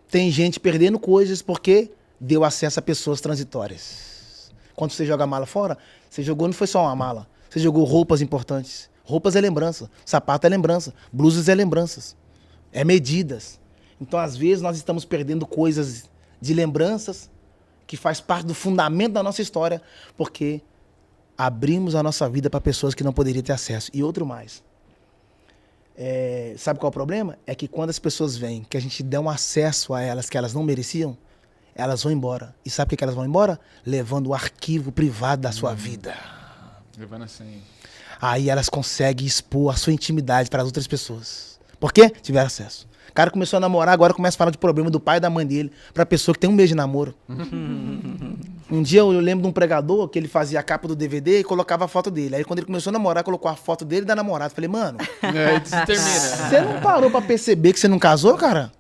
Tem gente perdendo coisas porque deu acesso a pessoas transitórias. Quando você joga a mala fora, você jogou, não foi só uma mala. Você jogou roupas importantes. Roupas é lembrança. Sapato é lembrança. Blusas é lembranças. É medidas. Então, às vezes, nós estamos perdendo coisas de lembranças que faz parte do fundamento da nossa história, porque abrimos a nossa vida para pessoas que não poderiam ter acesso. E outro mais. Sabe qual é o problema? É que quando as pessoas veem que a gente dá um acesso a elas que elas não mereciam, elas vão embora. E sabe por que elas vão embora? Levando o arquivo privado da sua vida. Levando assim. Aí elas conseguem expor a sua intimidade para as outras pessoas. Por quê? Tiveram acesso. O cara começou a namorar, agora começa a falar de problema do pai e da mãe dele pra pessoa que tem um mês de namoro. Um dia eu lembro de um pregador que ele fazia a capa do DVD e colocava a foto dele. Aí quando ele começou a namorar, colocou a foto dele e da namorada. Falei, mano, Aí se termina. você não parou pra perceber que você não casou, cara?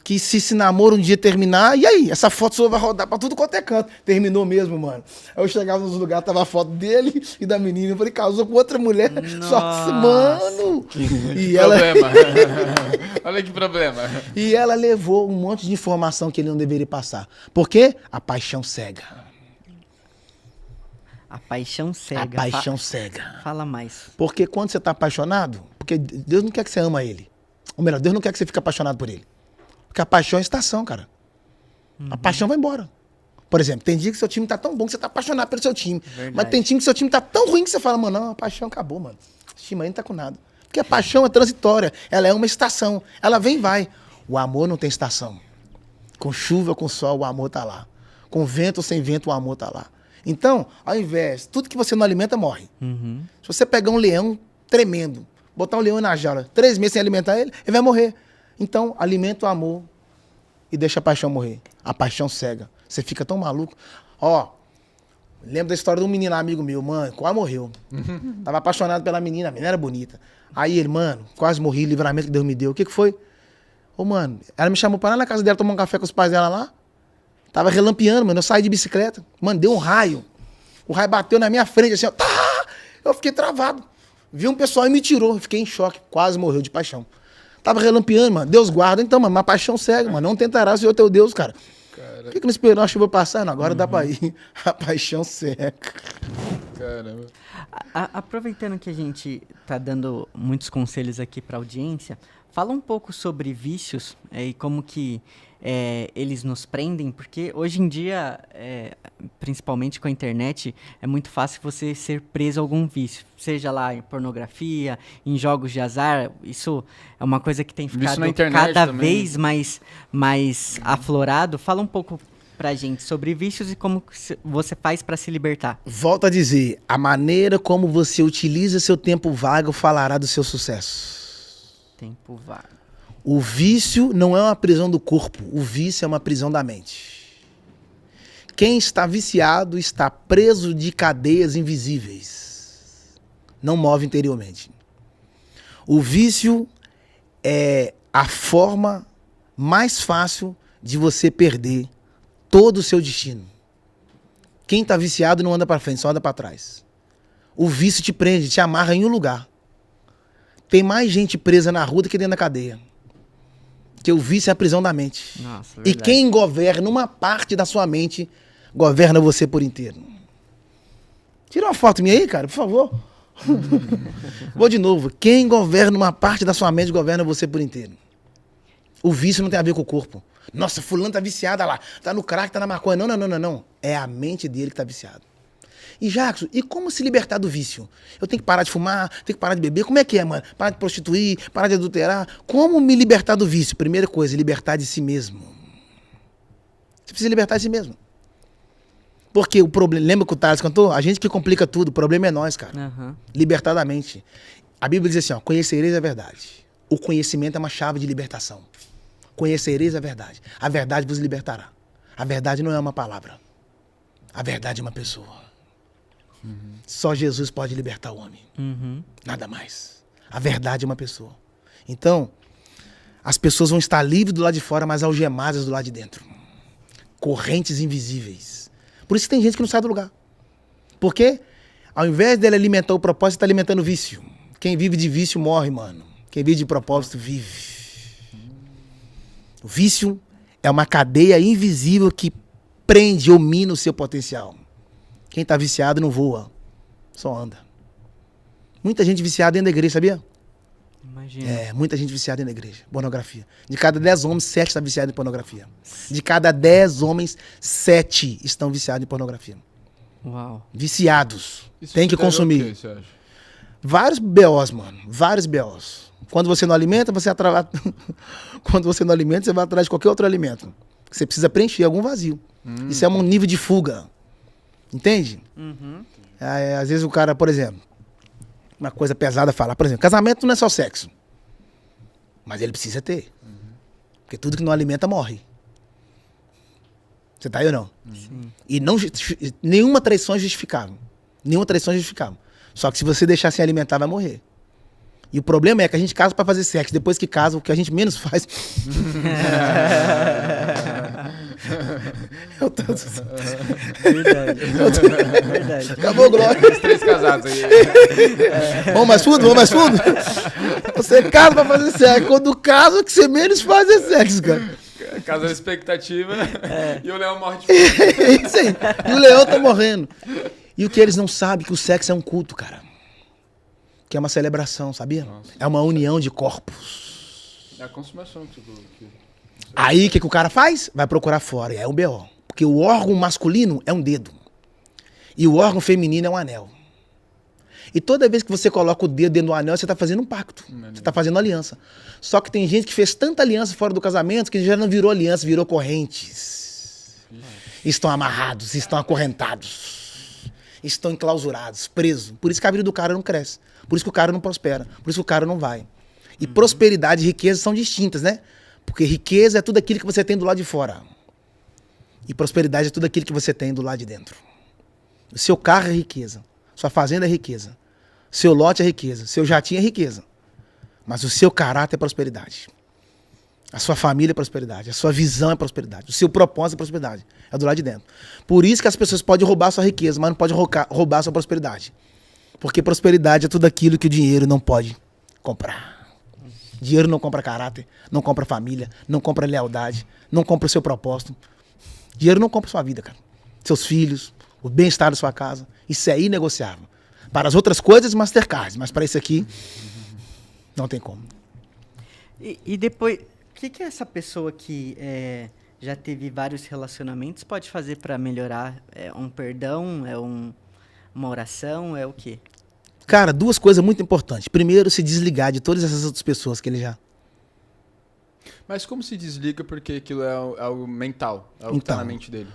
Que se esse namoro um dia terminar, e aí? Essa foto sua vai rodar pra tudo quanto é canto. Terminou mesmo, mano. Aí eu chegava nos lugares, tava a foto dele e da menina. Eu falei, casou com outra mulher. Só que, mano. E ela... Problema. Olha que problema. E ela levou um monte de informação que ele não deveria passar. Por quê? A paixão cega. A paixão cega. A paixão cega. Fala mais. Porque quando você está apaixonado, porque Deus não quer que você ama ele. Ou melhor, Deus não quer que você fique apaixonado por ele. Porque a paixão é estação, cara. A paixão vai embora. Por exemplo, tem dia que seu time tá tão bom que você tá apaixonado pelo seu time. Verdade. Mas tem time que seu time tá tão ruim que você fala, mano, não, a paixão acabou, mano. Esse time aí não tá com nada. Porque a paixão é transitória. Ela é uma estação. Ela vem e vai. O amor não tem estação. Com chuva, com sol, o amor tá lá. Com vento ou sem vento, o amor tá lá. Então, ao invés, tudo que você não alimenta, morre. Se você pegar um leão tremendo, botar um leão na jaula, 3 meses sem alimentar ele, ele vai morrer. Então, alimenta o amor e deixa a paixão morrer. A paixão cega. Você fica tão maluco. Ó, lembro da história de um menino amigo meu, mano, quase morreu. Tava apaixonado pela menina, a menina era bonita. Aí ele, mano, quase morri, livramento que Deus me deu. O que foi? Ô, mano, ela me chamou pra lá na casa dela tomar um café com os pais dela lá. Tava relampeando, mano. Eu saí de bicicleta. Mano, deu um raio. O raio bateu na minha frente, assim, ó. Tá! Eu fiquei travado. Vi um pessoal e me tirou. Fiquei em choque. Quase morreu de paixão. Tava relampeando, mano. Deus guarda. Então, mano, uma paixão cega, mano. Não tentará ser o teu Deus, cara. Por que não esperou a chuva passar? Não, agora dá pra ir. A paixão cega. Caramba. Aproveitando que a gente tá dando muitos conselhos aqui pra audiência, fala um pouco sobre vícios e como que eles nos prendem, porque hoje em dia, principalmente com a internet, é muito fácil você ser preso a algum vício, seja lá em pornografia, em jogos de azar. Isso é uma coisa que tem ficado na internet cada também. vez mais aflorado. Fala um pouco pra gente sobre vícios e como você faz pra se libertar. Volto a dizer, a maneira como você utiliza seu tempo vago falará do seu sucesso. Tempo vago. O vício não é uma prisão do corpo, o vício é uma prisão da mente. Quem está viciado está preso de cadeias invisíveis. Não move interiormente. O vício é a forma mais fácil de você perder todo o seu destino. Quem está viciado não anda para frente, só anda para trás. O vício te prende, te amarra em um lugar. Tem mais gente presa na rua do que dentro da cadeia. Porque o vício é a prisão da mente. Nossa, e quem governa uma parte da sua mente, governa você por inteiro. Tira uma foto minha aí, cara, por favor. Vou de novo. Quem governa uma parte da sua mente, governa você por inteiro. O vício não tem a ver com o corpo. Nossa, fulano tá viciado lá. Tá no crack, tá na maconha. Não. É a mente dele que tá viciado. E Jackson, e como se libertar do vício? Eu tenho que parar de fumar, tenho que parar de beber. Como é que é, mano? Parar de prostituir, parar de adulterar. Como me libertar do vício? Primeira coisa, libertar de si mesmo. Você precisa libertar de si mesmo. Porque o problema, lembra que o Thales cantou? A gente que complica tudo, o problema é nós, cara. Libertar da mente. A Bíblia diz assim, ó, conhecereis a verdade. O conhecimento é uma chave de libertação. Conhecereis a verdade vos libertará. A verdade não é uma palavra. A verdade é uma pessoa. Só Jesus pode libertar o homem. Nada mais. A verdade é uma pessoa. Então, as pessoas vão estar livres do lado de fora, mas algemadas do lado de dentro. Correntes invisíveis. Por isso que tem gente que não sai do lugar. Porque, ao invés dele alimentar o propósito, está alimentando o vício. Quem vive de vício morre, mano. Quem vive de propósito vive. O vício é uma cadeia invisível que prende ou mina o seu potencial. Quem está viciado não voa, só anda. Muita gente viciada dentro da igreja, sabia? Imagina. É, muita gente viciada na igreja. Pornografia. De cada 10 homens, 7 estão viciados em pornografia. De cada 10 homens, 7 estão viciados em pornografia. Uau. Viciados. Isso Tem que te deve o consumir. quê, você acha? Vários BOs, mano. Vários BOs. Quando você não alimenta, você atrás. Quando você não alimenta, você vai atrás de qualquer outro alimento. Você precisa preencher algum vazio. Isso é um nível de fuga. Entende? Às vezes o cara, por exemplo, uma coisa pesada falar, por exemplo, casamento não é só sexo. Mas ele precisa ter. Porque tudo que não alimenta morre. Você tá aí ou não? Sim. E não, nenhuma traição é justificável. Nenhuma traição é justificável. Só que se você deixar sem alimentar, vai morrer. E o problema é que a gente casa pra fazer sexo. Depois que casa, o que a gente menos faz... Verdade. Verdade. Acabou, Glória. Os 3 casados aí. Vamos mais fundo? Vamos mais fundo? Você casa pra fazer sexo. Quando casa, o que você menos faz é sexo, cara. Casa da expectativa. E o Leão morre de fome. É isso aí. E o leão tá morrendo. E o que eles não sabem, que o sexo é um culto, cara. Que é uma celebração, sabia? Nossa. É uma união de corpos. É a consumação que Aí, o que o cara faz? Vai procurar fora. E é um BO. Porque o órgão masculino é um dedo. E o órgão feminino é um anel. E toda vez que você coloca o dedo dentro do anel, você está fazendo um pacto. Você está fazendo aliança. Só que tem gente que fez tanta aliança fora do casamento que já não virou aliança, virou correntes. Estão amarrados, estão acorrentados. Estão enclausurados, presos. Por isso que a vida do cara não cresce. Por isso que o cara não prospera. Por isso que o cara não vai. E prosperidade e riqueza são distintas, né? Porque riqueza é tudo aquilo que você tem do lado de fora. E prosperidade é tudo aquilo que você tem do lado de dentro. O seu carro é riqueza. Sua fazenda é riqueza. Seu lote é riqueza. Seu jatinho é riqueza. Mas o seu caráter é prosperidade. A sua família é prosperidade. A sua visão é prosperidade. O seu propósito é prosperidade. É do lado de dentro. Por isso que as pessoas podem roubar a sua riqueza, mas não podem roubar a sua prosperidade. Porque prosperidade é tudo aquilo que o dinheiro não pode comprar. Dinheiro não compra caráter, não compra família, não compra lealdade, não compra o seu propósito. Dinheiro não compra sua vida, cara. Seus filhos, o bem-estar da sua casa. Isso é inegociável. Para as outras coisas, Mastercard. Mas para isso aqui, não tem como. E depois, o que essa pessoa que já teve vários relacionamentos pode fazer para melhorar? É um perdão? É uma oração? É o quê? Cara, 2 coisas muito importantes. Primeiro, se desligar de todas essas outras pessoas que ele já... Mas como se desliga porque aquilo é algo mental? É algo que tá na mente dele.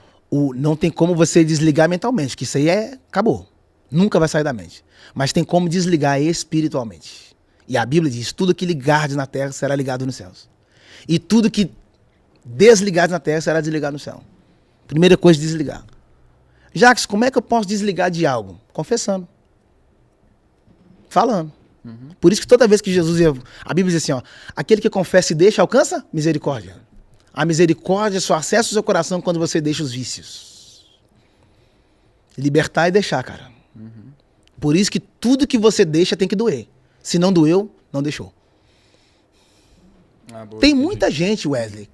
Não tem como você desligar mentalmente, que isso aí acabou. Nunca vai sair da mente. Mas tem como desligar espiritualmente. E a Bíblia diz, tudo que ligardes na terra será ligado nos céus. E tudo que desligardes na terra será desligado no céu. Primeira coisa, desligar. Jacques, como é que eu posso desligar de algo? Confessando. Falando. Por isso que toda vez que Jesus ia... A Bíblia diz assim, ó, aquele que confessa e deixa, alcança misericórdia. A misericórdia só acessa o seu coração quando você deixa os vícios. Libertar e deixar, cara. Por isso que tudo que você deixa tem que doer. Se não doeu, não deixou. Boa, Tem entendi. muita gente, Wesley,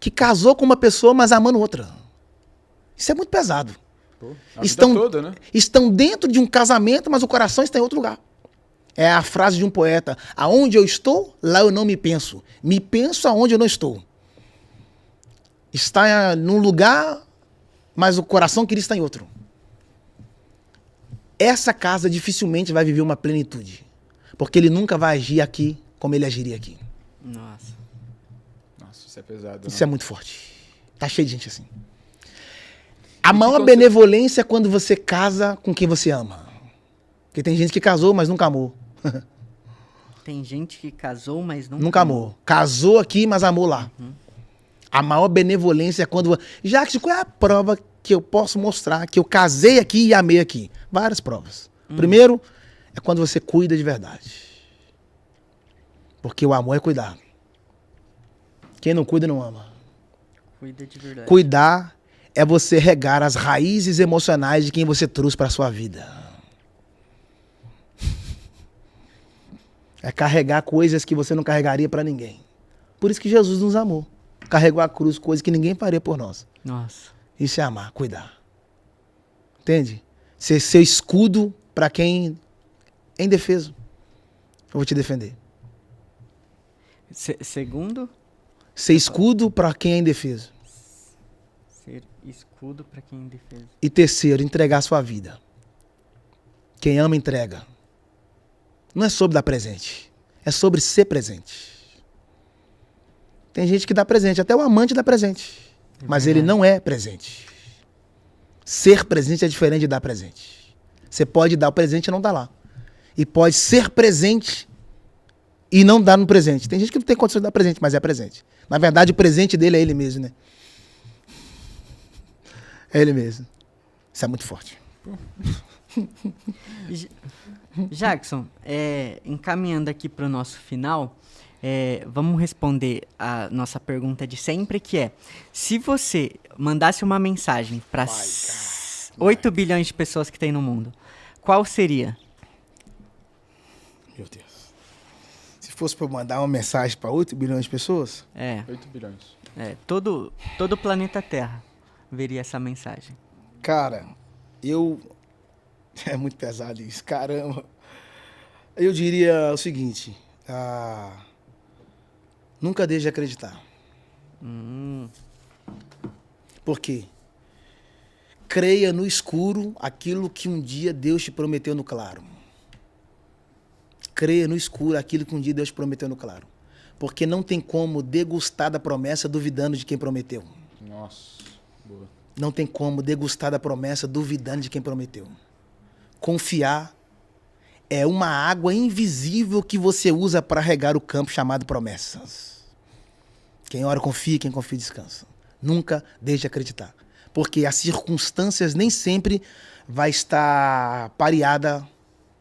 que casou com uma pessoa, mas amando outra. Isso é muito pesado. Pô, a vida toda, né? Estão dentro de um casamento, mas o coração está em outro lugar. É a frase de um poeta. Aonde eu estou, lá eu não me penso. Me penso aonde eu não estou. Está num lugar, mas o coração queria estar em outro. Essa casa dificilmente vai viver uma plenitude. Porque ele nunca vai agir aqui como ele agiria aqui. Nossa. Nossa, isso é pesado. Isso é muito forte. Tá cheio de gente assim. A maior benevolência é quando você casa com quem você ama. Porque tem gente que casou, mas nunca amou. Tem gente que casou, mas Nunca amou. Casou aqui, mas amou lá. A maior benevolência é quando... Jacques, qual é a prova que eu posso mostrar que eu casei aqui e amei aqui? Várias provas. Primeiro, é quando você cuida de verdade. Porque o amor é cuidar. Quem não cuida, não ama. Cuida de verdade. Cuidar é você regar as raízes emocionais de quem você trouxe para sua vida. É carregar coisas que você não carregaria para ninguém. Por isso que Jesus nos amou. Carregou a cruz, coisa que ninguém faria por nós. Nossa. Isso é amar, cuidar. Entende? Ser seu escudo para quem é indefeso. Eu vou te defender. Segundo, Ser escudo para quem é indefeso. ser escudo pra quem é indefeso. E terceiro, entregar a sua vida. Quem ama, entrega. Não é sobre dar presente. É sobre ser presente. Tem gente que dá presente, até o amante dá presente. Mas ele não é presente. Ser presente é diferente de dar presente. Você pode dar o presente e não dar lá. E pode ser presente e não dar no presente. Tem gente que não tem condição de dar presente, mas é presente. Na verdade, o presente dele é ele mesmo, né? É ele mesmo. Isso é muito forte. Jackson, encaminhando aqui para o nosso final, vamos responder a nossa pergunta de sempre, que é: se você mandasse uma mensagem para 8 bilhões de pessoas que tem no mundo, qual seria? Meu Deus. Se fosse para mandar uma mensagem para 8 bilhões de pessoas? 8 bilhões. Todo o planeta Terra veria essa mensagem. Cara, é muito pesado isso, caramba. Eu diria o seguinte: nunca deixe de acreditar. Por quê? Creia no escuro aquilo que um dia Deus te prometeu no claro. Creia no escuro aquilo que um dia Deus te prometeu no claro. Porque não tem como degustar da promessa duvidando de quem prometeu. Nossa, boa. Não tem como degustar da promessa duvidando de quem prometeu. Confiar é uma água invisível que você usa para regar o campo chamado promessas. Quem ora confia, quem confia descansa. Nunca deixe de acreditar. Porque as circunstâncias nem sempre vai estar pareada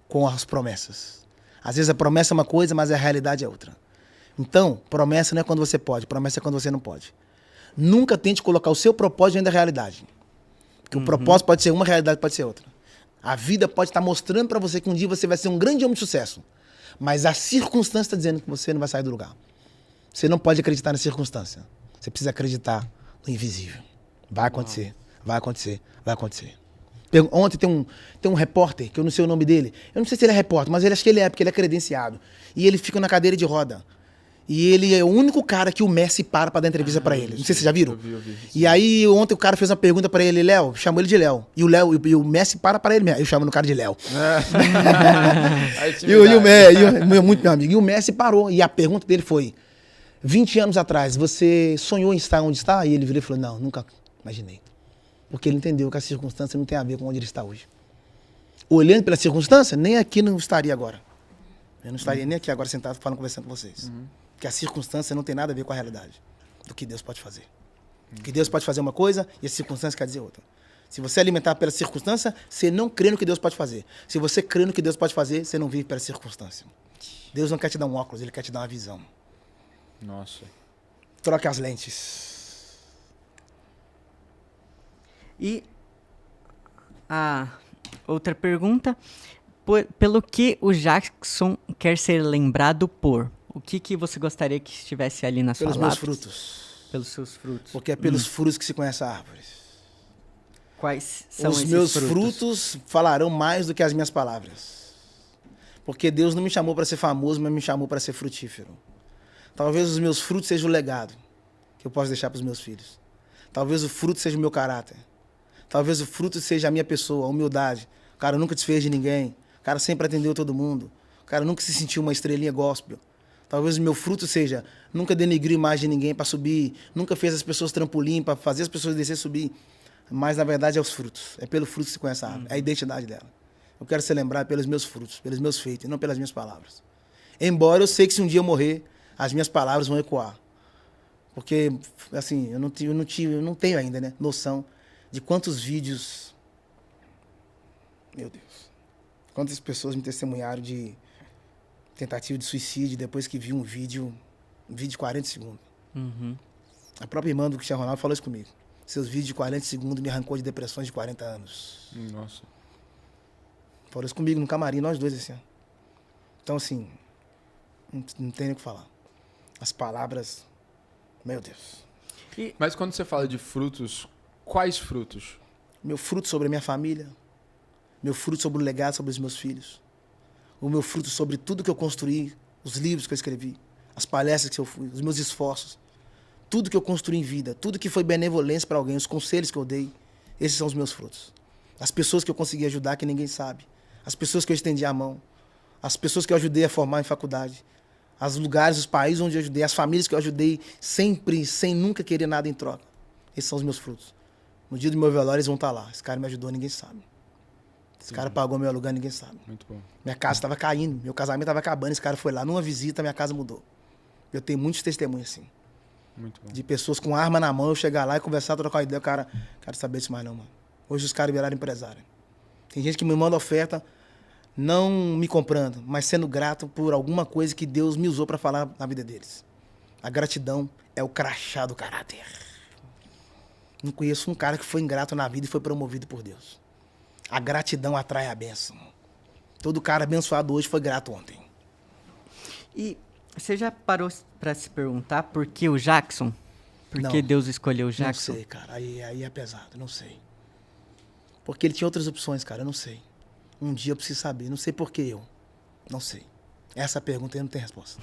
com as promessas. Às vezes a promessa é uma coisa, mas a realidade é outra. Então, promessa não é quando você pode, promessa é quando você não pode. Nunca tente colocar o seu propósito dentro da realidade. Porque o propósito pode ser uma, a realidade pode ser outra. A vida pode estar mostrando para você que um dia você vai ser um grande homem de sucesso. Mas a circunstância está dizendo que você não vai sair do lugar. Você não pode acreditar na circunstância. Você precisa acreditar no invisível. Vai acontecer, vai acontecer, vai acontecer. Ontem tem um repórter, que eu não sei o nome dele. Eu não sei se ele é repórter, mas acho que ele é, porque ele é credenciado. E ele fica na cadeira de roda. E ele é o único cara que o Messi para dar entrevista pra ele. Não sei se vocês já viram. Eu vi. E aí ontem o cara fez uma pergunta pra ele, Léo, chamou ele de Léo. E o Messi para ele mesmo. Eu chamo no cara de Léo. Muito meu amigo. E o Messi parou. E a pergunta dele foi: 20 anos atrás, você sonhou em estar onde está? E ele virou e falou: não, nunca imaginei. Porque ele entendeu que a circunstância não tem a ver com onde ele está hoje. Olhando pela circunstância, nem aqui não estaria agora. Eu não estaria nem aqui agora sentado falando, conversando com vocês. Porque a circunstância não tem nada a ver com a realidade do que Deus pode fazer. Que Deus pode fazer uma coisa e a circunstância quer dizer outra. Se você alimentar pela circunstância, você não crê no que Deus pode fazer. Se você crê no que Deus pode fazer, você não vive pela circunstância. Deus não quer te dar um óculos, Ele quer te dar uma visão. Nossa. Troque as lentes. E a outra pergunta: pelo que o Jackson quer ser lembrado por? O que você gostaria que estivesse ali na sua lápis? Pelos meus frutos. Pelos seus frutos. Porque é pelos frutos que se conhece a árvore. Quais são Os esses meus frutos? frutos falarão mais do que as minhas palavras. Porque Deus não me chamou para ser famoso, mas me chamou para ser frutífero. Talvez os meus frutos sejam o legado que eu posso deixar para os meus filhos. Talvez o fruto seja o meu caráter. Talvez o fruto seja a minha pessoa, a humildade. O cara nunca desfez de ninguém. O cara sempre atendeu todo mundo. O cara nunca se sentiu uma estrelinha gospel. Talvez o meu fruto seja nunca denegriu a imagem de ninguém para subir. Nunca fez as pessoas trampolim para fazer as pessoas descer e subir. Mas, na verdade, é os frutos. É pelo fruto que se conhece a árvore. É a identidade dela. Eu quero ser lembrado pelos meus frutos, pelos meus feitos, e não pelas minhas palavras. Embora eu sei que se um dia eu morrer, as minhas palavras vão ecoar. Porque, assim, eu não tenho ainda, né, noção de quantos vídeos... Meu Deus. Quantas pessoas me testemunharam de tentativa de suicídio depois que vi um vídeo de 40 segundos. A própria irmã do Cristiano Ronaldo falou isso comigo. Seus vídeos de 40 segundos me arrancou de depressões de 40 anos. Nossa. Falou isso comigo no camarim, nós dois, assim. Então, assim, não tem nem o que falar. As palavras, meu Deus. Mas quando você fala de frutos, quais frutos? Meu fruto sobre a minha família, meu fruto sobre o legado sobre os meus filhos, o meu fruto sobre tudo que eu construí, os livros que eu escrevi, as palestras que eu fui, os meus esforços, tudo que eu construí em vida, tudo que foi benevolência para alguém, os conselhos que eu dei, esses são os meus frutos. As pessoas que eu consegui ajudar que ninguém sabe, as pessoas que eu estendi a mão, as pessoas que eu ajudei a formar em faculdade, os lugares, os países onde eu ajudei, as famílias que eu ajudei sempre, sem nunca querer nada em troca. Esses são os meus frutos. No dia do meu velório eles vão estar lá. Esse cara me ajudou, ninguém sabe. Esse cara pagou meu aluguel, ninguém sabe. Muito bom. Minha casa estava caindo, meu casamento estava acabando, esse cara foi lá, numa visita, minha casa mudou. Eu tenho muitos testemunhos assim. Muito bom. De pessoas com arma na mão, eu chegar lá e conversar, trocar uma ideia, o cara, quero saber disso mais não, mano. Hoje os caras viraram empresário. Tem gente que me manda oferta, não me comprando, mas sendo grato por alguma coisa que Deus me usou para falar na vida deles. A gratidão é o crachá do caráter. Não conheço um cara que foi ingrato na vida e foi promovido por Deus. A gratidão atrai a bênção. Todo cara abençoado hoje foi grato ontem. E você já parou pra se perguntar por que o Jackson? Por que Não. Deus escolheu o Jackson? Não sei, cara. Aí é pesado, não sei. Porque ele tinha outras opções, cara, eu não sei. Um dia eu preciso saber. Não sei por que eu. Não sei. Essa pergunta aí não tem resposta.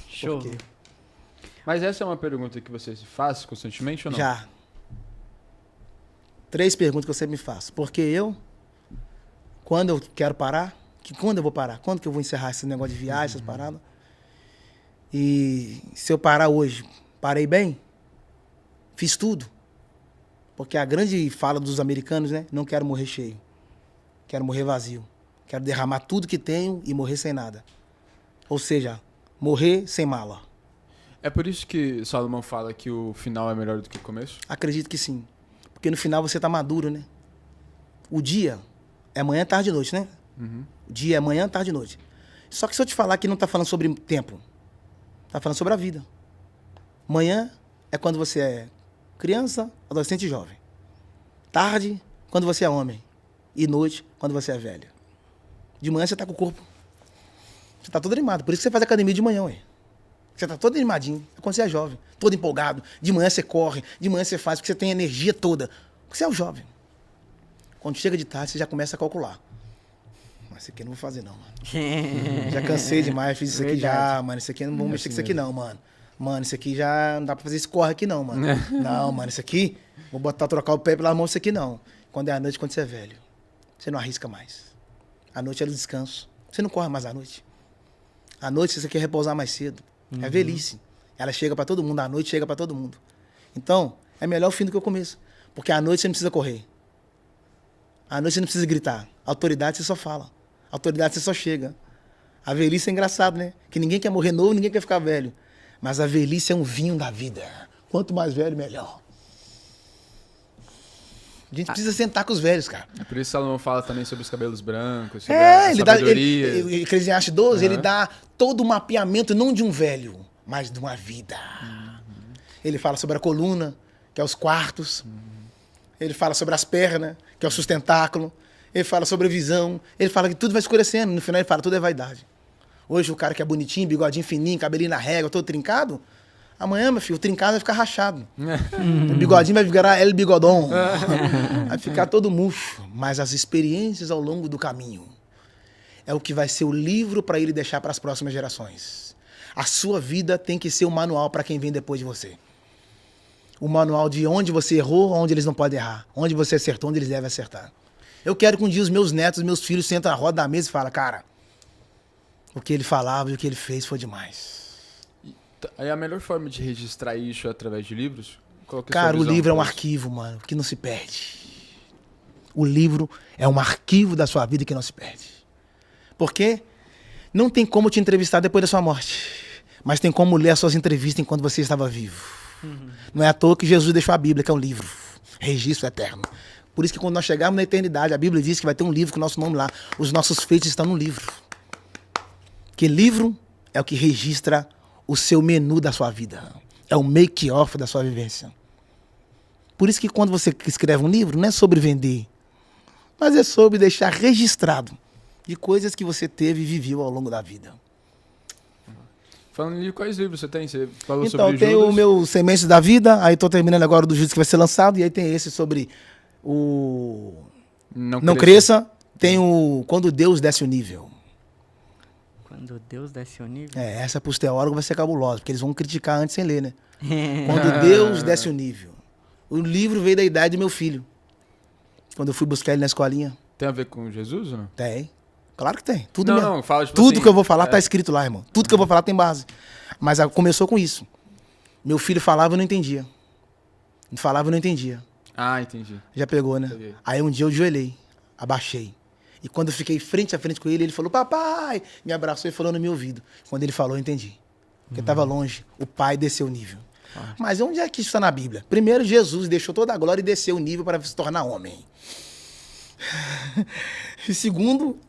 Show. Por quê? Mas essa é uma pergunta que você se faz constantemente ou não? Já. 3 perguntas que eu sempre me faço. Por que eu? Quando eu quero parar? Quando eu vou parar? Quando que eu vou encerrar esse negócio de viagem, essas paradas? E se eu parar hoje, parei bem? Fiz tudo? Porque a grande fala dos americanos, né? Não quero morrer cheio. Quero morrer vazio. Quero derramar tudo que tenho e morrer sem nada. Ou seja, morrer sem mala. É por isso que Salomão fala que o final é melhor do que o começo? Acredito que sim. Porque no final você tá maduro, né? O dia é manhã, tarde e noite, né? Uhum. O dia é manhã, tarde e noite. Só que se eu te falar que não tá falando sobre tempo, tá falando sobre a vida. Manhã é quando você é criança, adolescente e jovem. Tarde, quando você é homem. E noite, quando você é velho. De manhã você tá com o corpo. Você tá todo animado. Por isso que você faz academia de manhã, ué. Você tá todo animadinho. É quando você é jovem. Todo empolgado. De manhã você corre. De manhã você faz, porque você tem energia toda. Porque você é o jovem. Quando chega de tarde, você já começa a calcular. Mas isso aqui eu não vou fazer, não, mano. Já cansei demais, fiz isso aqui já, mano. Isso aqui eu não vou mexer com isso aqui, não, mano. Mano, isso aqui já não dá pra fazer esse corre aqui, não, mano. Não, mano, isso aqui, vou botar, trocar o pé pela mão, isso aqui não. Quando é à noite, quando você é velho, você não arrisca mais. À noite é o descanso. Você não corre mais à noite. À noite você quer repousar mais cedo. É velhice. Ela chega pra todo mundo, à noite chega pra todo mundo. Então, é melhor o fim do que o começo. Porque à noite você não precisa correr. À noite você não precisa gritar. Autoridade você só fala. Autoridade você só chega. A velhice é engraçado, né? Que ninguém quer morrer novo, ninguém quer ficar velho. Mas a velhice é um vinho da vida. Quanto mais velho, melhor. A gente precisa sentar com os velhos, cara. É por isso que Salomão fala também sobre os cabelos brancos, sobre a Ele dá. sabedoria. Eclesiastes 12, Uhum. ele dá todo o mapeamento, não de um velho, mas de uma vida. Ele fala sobre a coluna, que é os quartos. Ele fala sobre as pernas, que é o sustentáculo. Ele fala sobre a visão. Ele fala que tudo vai escurecendo. No final ele fala, tudo é vaidade. Hoje o cara que é bonitinho, bigodinho fininho, cabelinho na régua, todo trincado. Amanhã, meu filho, o trincado vai ficar rachado. O bigodinho vai virar El Bigodon. Vai ficar todo murcho. Mas as experiências ao longo do caminho é o que vai ser o livro para ele deixar para as próximas gerações. A sua vida tem que ser um manual para quem vem depois de você. O manual de onde você errou, onde eles não podem errar. Onde você acertou, onde eles devem acertar. Eu quero que um dia os meus netos, meus filhos sentam na roda da mesa e falem, cara, o que ele falava e o que ele fez foi demais. Aí a melhor forma de registrar isso é através de livros? Qual que é a Cara, sua o visão livro é um pra isso? arquivo, mano, que não se perde. O livro é um arquivo da sua vida que não se perde. Porque não tem como te entrevistar depois da sua morte, mas tem como ler as suas entrevistas enquanto você estava vivo. Não é à toa que Jesus deixou a Bíblia, que é um livro, registro eterno. Por isso que quando nós chegarmos na eternidade, a Bíblia diz que vai ter um livro com o nosso nome lá. Os nossos feitos estão no livro. Que livro é o que registra o seu menu da sua vida. É o make-off da sua vivência. Por isso que quando você escreve um livro, não é sobre vender, mas é sobre deixar registrado de coisas que você teve e viveu ao longo da vida. Falando de quais livros você tem? Você falou Então, sobre tem Judas. o meu Sementes da Vida, aí estou terminando agora o do Judas que vai ser lançado, e aí tem esse sobre o Não Cresça, tem o Quando Deus Desce o Nível. Quando Deus desce ao nível. Essa pros teólogos vai ser cabulosa, porque eles vão criticar antes sem ler, né? Quando Deus desce o nível. O livro veio da idade do meu filho. Quando eu fui buscar ele na escolinha. Tem a ver com Jesus ou não? Tem. Claro que tem. Tudo Não, mesmo. não, fala, tipo Tudo assim, que eu vou falar tá escrito lá, irmão. Tudo que eu vou falar tem base. Mas começou com isso. Meu filho falava e eu não entendia. Falava e não entendia. Ah, entendi. Já pegou, né? Peguei. Aí um dia eu ajoelhei, abaixei. E quando eu fiquei frente a frente com ele, ele falou, papai! Me abraçou e falou no meu ouvido. Quando ele falou, eu entendi. Porque estava longe, o pai desceu o nível. Mas onde é que isso está na Bíblia? Primeiro, Jesus deixou toda a glória e desceu o nível para se tornar homem. E segundo,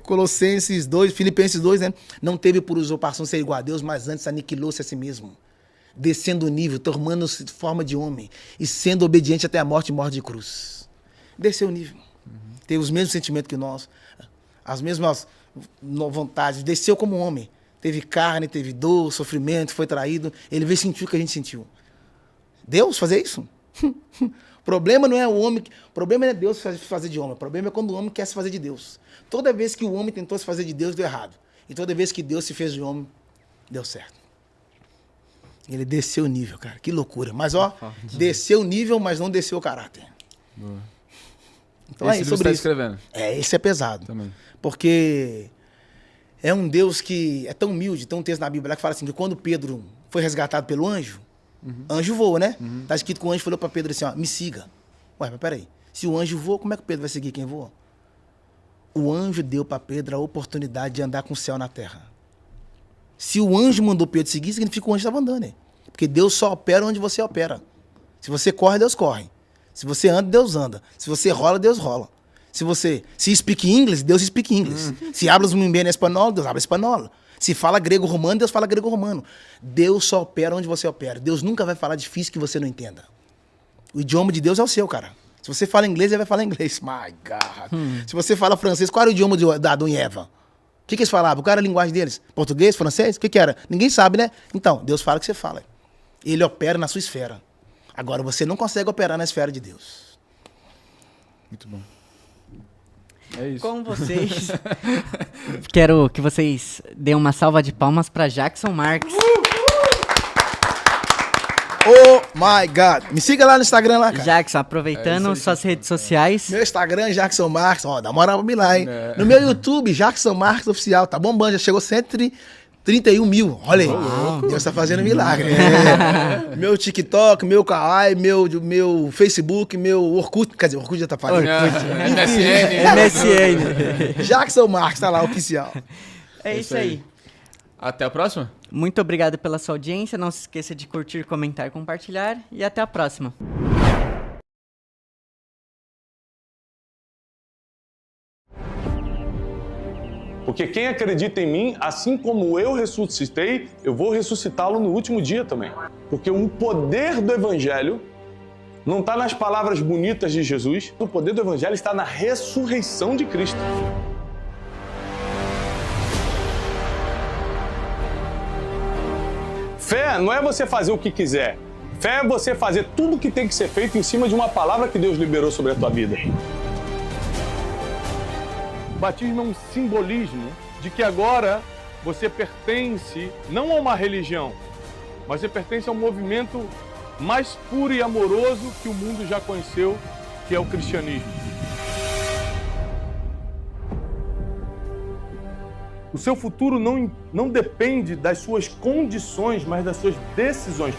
Colossenses 2, Filipenses 2, né? Não teve por usurpação ser igual a Deus, mas antes aniquilou-se a si mesmo. Descendo o nível, tornando-se forma de homem e sendo obediente até a morte e morte de cruz. Desceu o nível. Teve os mesmos sentimentos que nós, as mesmas vontades. Desceu como homem. Teve carne, teve dor, sofrimento, foi traído. Ele veio sentir o que a gente sentiu. Deus fazer isso? O problema não é o homem, o problema não é Deus fazer de homem. O problema é quando o homem quer se fazer de Deus. Toda vez que o homem tentou se fazer de Deus, deu errado. E toda vez que Deus se fez de homem, deu certo. Ele desceu o nível, cara. Que loucura. Mas, desceu o nível, mas não desceu o caráter. Boa. Então Esse é livro sobre tá isso. escrevendo. Esse é pesado. Também. Porque é um Deus que é tão humilde. Tem um texto na Bíblia que fala assim, que quando Pedro foi resgatado pelo anjo, anjo voa, né? Tá escrito que o anjo falou para Pedro assim, me siga. Ué, mas peraí. Se o anjo voa, como é que o Pedro vai seguir quem voa? O anjo deu para Pedro a oportunidade de andar com o céu na terra. Se o anjo mandou Pedro seguir, significa que o anjo estava andando, né? Porque Deus só opera onde você opera. Se você corre, Deus corre. Se você anda, Deus anda. Se você rola, Deus rola. Se speak English, Deus speak English. Se hablas muito bem espanhol, Deus habla espanhol. Se fala grego-romano, Deus fala grego-romano. Deus só opera onde você opera. Deus nunca vai falar difícil que você não entenda. O idioma de Deus é o seu, cara. Se você fala inglês, ele vai falar inglês. My God. Se você fala francês, qual era o idioma de Adão e Eva? O que eles falavam? Qual era a linguagem deles? Português, francês? O que era? Ninguém sabe, né? Então, Deus fala o que você fala. Ele opera na sua esfera. Agora, você não consegue operar na esfera de Deus. Muito bom. É isso. Com vocês, quero que vocês deem uma salva de palmas para Jackson Marques. Oh my God. Me siga lá no Instagram lá, cara. Jackson, aproveitando suas redes sociais. Meu Instagram é Jackson Marques. Dá moral pra mim lá, hein? No meu YouTube, Jackson Marques Oficial. Tá bombando, já chegou 131 mil. Olha aí. Deus tá fazendo milagre. Meu TikTok, meu Kawaii, meu Facebook, meu Orkut. Quer dizer, Orkut já tá falando. MSN. Jackson Marques tá lá, oficial. É isso aí. Até a próxima. Muito obrigado pela sua audiência. Não se esqueça de curtir, comentar e compartilhar. E até a próxima. Porque quem acredita em mim, assim como eu ressuscitei, eu vou ressuscitá-lo no último dia também. Porque o poder do Evangelho não está nas palavras bonitas de Jesus, o poder do Evangelho está na ressurreição de Cristo. Fé não é você fazer o que quiser. Fé é você fazer tudo o que tem que ser feito em cima de uma palavra que Deus liberou sobre a tua vida. O batismo é um simbolismo de que agora você pertence não a uma religião, mas você pertence a um movimento mais puro e amoroso que o mundo já conheceu, que é o cristianismo. O seu futuro não depende das suas condições, mas das suas decisões.